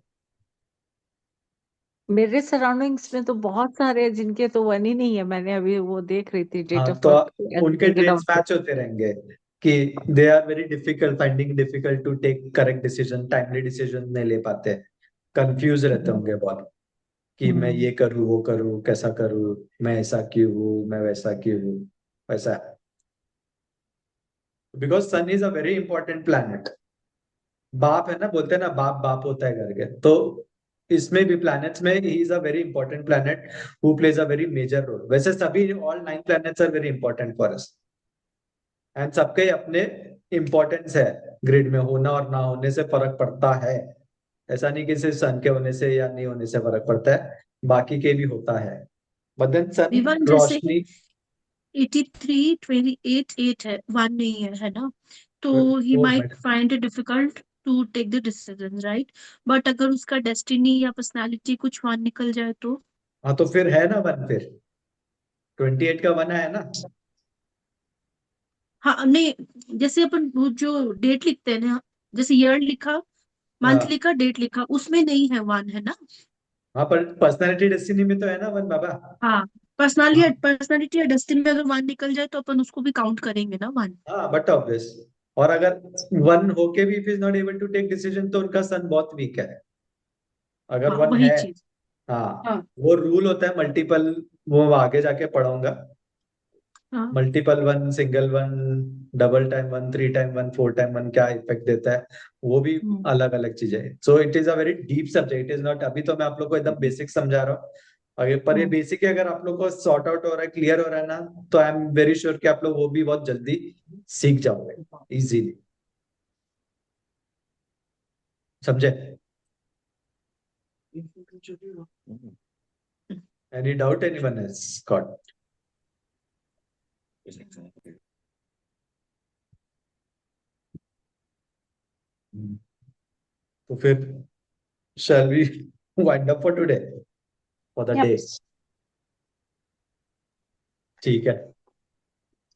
मेरे सराउंडिंग्स में तो बहुत सारे हैं जिनके तो वन ही नहीं है। मैंने अभी वो देख रही थी डेट हाँ, ऑफ तो बर्थ उनके डेट ट्रेड्स ऑफ। मैच होते रहेंगे कि they are very difficult, finding difficult to take correct decision, timely decision नहीं ले पाते, कंफ्यूज रहते होंगे बहुत कि मैं ये करूँ वो करूँ कैसा करूँ, मैं ऐसा क्यों हूँ, मैं वैसा क्यों हूँ, वैसा। Because sun is a very important planet. बाप है ना, बोलते हैं ना बाप बाप होता है करके, तो इसमें भी प्लैनेट्स में he is a very important planet who plays a very major role. वैसे सभी all 9 planets are very important for us, and सबके अपने इम्पोर्टेंस है। ग्रिड में होना और ना होने से फर्क पड़ता है, ऐसा नहीं कि सिर्फ सन के होने से या नहीं होने से फर्क पड़ता है, बाकी के भी होता है। बट देन सन विवान जैसे रोशनी 83 28 8 है, वन नहीं है ना? तो ही वो might find it difficult to take the decision, right? But अगर उसका डेस्टिनी या पर्सनालिटी कुछ वन निकल जाए तो? हाँ, तो फिर है ना वन, फिर 28 का वन है ना। हाँ नहीं, जैसे अपन वो जो डेट लिखते हैं ना, जैसे ईयर लिखा, मंथ हाँ लिखा, डेट लिखा, उसमें नहीं है वन, है ना? हाँ, पर पर्सनालिटी डेस्टिनी में तो है ना वन बाबा। हाँ, हाँ पर्सनालिटी या डेस्टिनी में अगर वन निकल जाए तो अपन उसको भी काउंट करेंगे ना वन। हाँ, बट ऑब्वियस। और अगर वन होके भी if is not able to take decision तो उनका सन बहुत वीक है। अगर हाँ वन वही है, चीज। हाँ, हाँ वो रूल होता है मल्टीपल, वो आगे जाके पढ़ाऊंगा। हाँ। Multiple one, single one, double time one, three time one, four time one क्या इफेक्ट देता है, वो भी हम्म। अलग अलग चीजें है। So it is a very deep subject, is not, अभी तो मैं आप लोग को एकदम बेसिक समझा रहा हूँ। अगर पर ये हम्म। बेसिक है, अगर आप लोग को सॉर्ट आउट हो रहा है, क्लियर हो रहा है ना, तो आई एम वेरी श्योर कि आप लोग वो भी बहुत जल्दी सीख जाओगे इजीली। समझे? Any doubt anyone has got? तो फिर shall we wind up for today, for the Yep. day? ठीक है।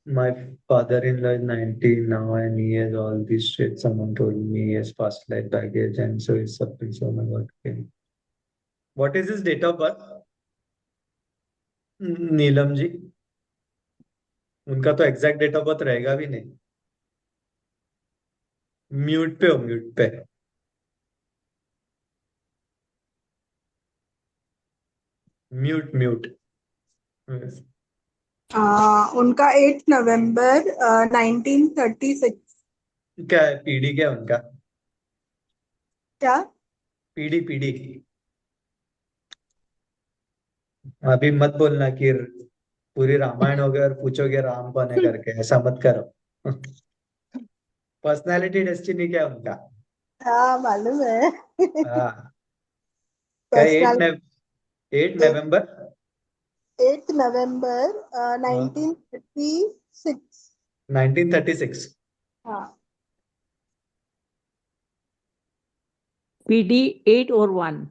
My father-in-law is 90 now and he has all this shit. Someone told me he has past life baggage and so he's suffering. So my God. Okay. What is his date of birth? Neelam ji, उनका तो exact date of birth रहेगा भी नहीं। Mute पे हो, mute पे। Mute mute. उनका 8 नवंबर 1936। क्या है पीढ़ी, क्या है उनका? क्या? पीढ़ी पीढ़ी। अभी मत बोलना कि पूरी रामायण हो गई और पूछोगे राम कौन है करके, ऐसा मत करो। पर्सनालिटी डेस्टिनी क्या है उनका? हाँ, मालूम है। हाँ, क्या? पर्सनल 8 नवंबर 8 नवंबर 1936। 1936। हाँ। पीडी 8 और 1।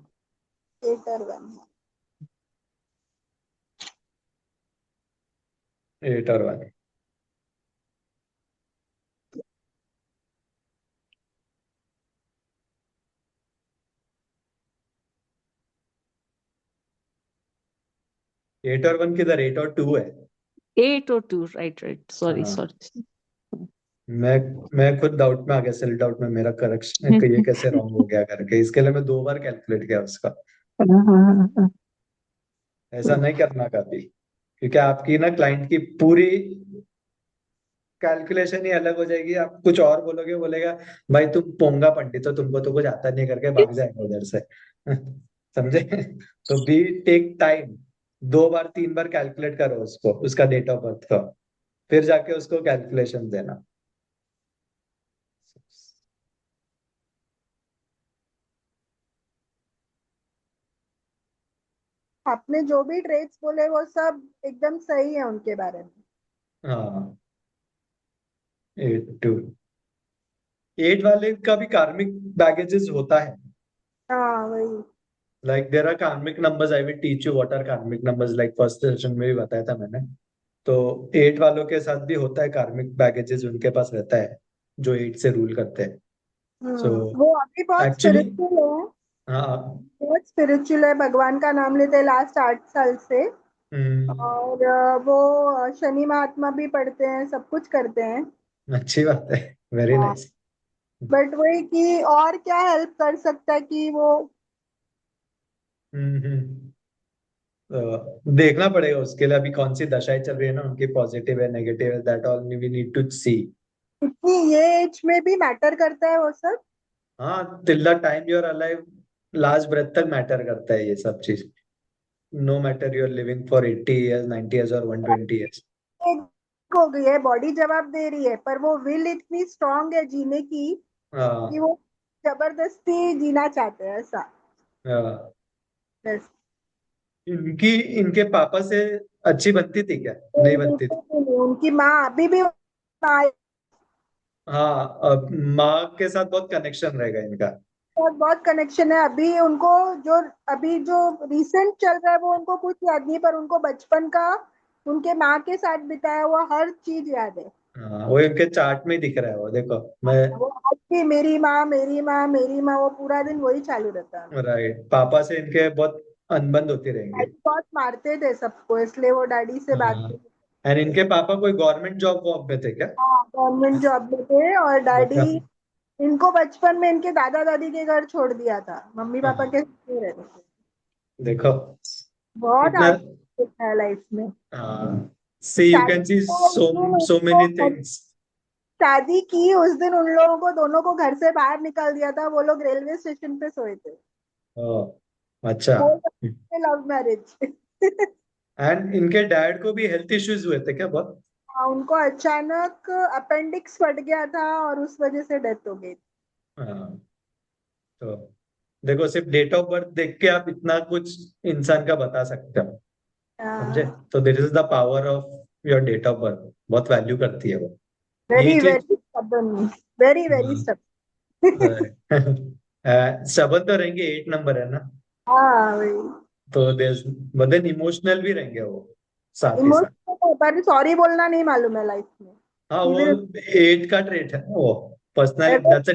8 और 1। 8 और 1। 8 और 1 किधर, 8 और 2 है। 8 और 2, राइट राइट, सॉरी हाँ, सॉरी। मैं खुद डाउट में आ गया, सेल्फ डाउट में, मेरा करेक्शन ये कैसे रॉन्ग हो गया करके, इसके लिए मैं 2 बार कैलकुलेट किया उसका। ऐसा नहीं करना कभी, क्योंकि आपकी ना क्लाइंट की पूरी कैलकुलेशन ही अलग हो जाएगी। आप कुछ और बोलोगे, बोलेगा भाई तुम पोंगा पंडित हो, तुमको तो कुछ आता नहीं करके भाग जाएगा उधर से। समझे? तो बी टेक टाइम, 2 बार 3 बार कैलकुलेट करो उसको, उसका डेट ऑफ बर्थ का, फिर जाके उसको कैलकुलेशन देना। आपने जो भी ट्रेड्स बोले वो सब एकदम सही है उनके बारे में। हाँ, 8 8 वाले का भी कार्मिक बैगेजेस होता है। हाँ वही। Like there are karmic numbers. I will teach you what are karmic numbers. Like first session में भी बताया था मैंने। तो 8 वालों के साथ भी होता है, कार्मिक बैगेजेस उनके पास रहता है जो 8 से रूल करते हैं। सो वो अभी बहुत एक्चुअली स्पिरिचुअल है, हाँ, बहुत स्पिरिचुअल है, भगवान का नाम लेते हैं लास्ट 8 साल से। और वो शनि महात्मा भी पढ़ते हैं, सब कुछ करते हैं। अच्छी बात है, वेरी हाँ, नाइस। बट वही कि और क्या हेल्प कर सकता है कि वो देखना पड़ेगा उसके लिए, अभी कौन सी दशाएं चल रही है ना उनकी, पॉजिटिव है नेगेटिव है, that all we need to see. इतनी ये एज में भी मैटर करता है वो सब। हाँ, till the time you are alive, last breath तक मैटर करता है ये सब चीज। No matter you are living for 80 years, 90 years और 120 years। एक हो गई है, बॉडी जवाब दे रही है, पर वो विल इतनी स्ट्रांग है जीने की कि हाँ, वो जबरदस्ती जीना चाहते हैं ऐसा। हाँ। बस। इनकी इनके पापा से अच्छी बनती थी क्या, नहीं बनती थी? बिल्कुल नहीं, उनकी माँ अभी भी माँ हाँ, अब माँ के साथ बहुत कनेक्शन रहेगा इनका। बहुत बहुत कनेक्शन है अभी उनको। जो अभी जो रिसेंट चल रहा है वो उनको कुछ याद नहीं, पर उनको बचपन का उनके माँ के साथ बिताया हुआ हर चीज याद है। हाँ, वो इनके चार्ट में ही दिख रहा है, वो देखो। मैं वो आज भी मेरी माँ मेरी माँ मेरी माँ, वो पूरा दिन वही चालू रहता है। राइट, पापा से इनके बहुत अनबन होती रहेंगी। डैडी बहुत मारते थे सबको, इसलिए वो डैडी से बात हाँ, नहीं। एंड इनके पापा कोई गवर्नमेंट जॉब वॉब में थे क्या? हाँ, गवर्नमेंट जॉब में थे, और देखा। डैडी इनको बचपन में इनके दादा दादी के घर छोड़ दिया था, मम्मी पापा हाँ, के साथ नहीं रहते थे। देखो बहुत इतना। आगे है लाइफ में। हाँ, सी यू कैन सी शादी सो सो मेनी थिंग्स। शादी की उस दिन उन लोगों को दोनों को घर से बाहर निकाल दिया था, वो लोग रेलवे स्टेशन पे सोए थे। अच्छा। बोल सकते लव मैरिज। एंड इनके डैड को भी हेल्थ इश्यूज हुए थे क्या बहुत? उनको अचानक अपेंडिक्स फट गया था और उस वजह से डेथ हो गई। हाँ, तो देखो, सिर्फ डेट ऑफ बर्थ देख के आप इतना कुछ इंसान का बता सकते हो, समझे? तो this is the power of your date of birth, बहुत वैल्यू करती है वो, ये वेरी चीज। Very stubborn, very very stubborn. सबन तो रहेंगे, 8 नंबर है ना, हाँ वही। तो देन इमोशनल भी रहेंगे वो साथ ही साथ। इमोशनल, पर सॉरी बोलना नहीं मालूम है लाइफ में। हाँ, He वो will 8 का ट्रेट है ना वो, personality, never- that's a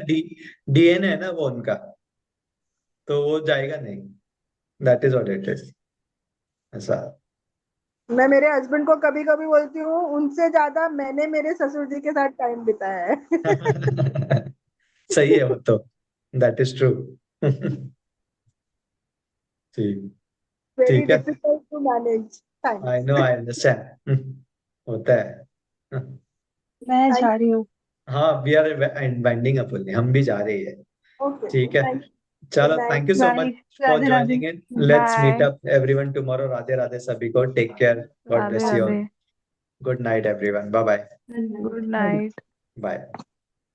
DNA है ना वो उनका, तो वो जाएगा नहीं, that is what it is, ऐसा। मैं मेरे हस्बैंड को कभी कभी बोलती हूँ, उनसे ज्यादा मैंने मेरे ससुर जी के साथ टाइम बिताया है। सही है वो तो, दैट इज ट्रू। ठीक, वेरी ठीक है। Difficult to manage. I know, I understand. होता है। मैं थैंक जा रही हूँ। हाँ, वी आर वाइंडिंग अप, हम भी जा रहे हैं। ओके, ठीक है, थैंक गुड चलो, night. Thank you so bye. Much for Radhe Radhe. Joining in. Let's meet bye. Up everyone tomorrow. Radhe Radhe सभी को, take care, god Radhe bless you all. Radhe. Good night everyone, bye bye. Good night. Bye.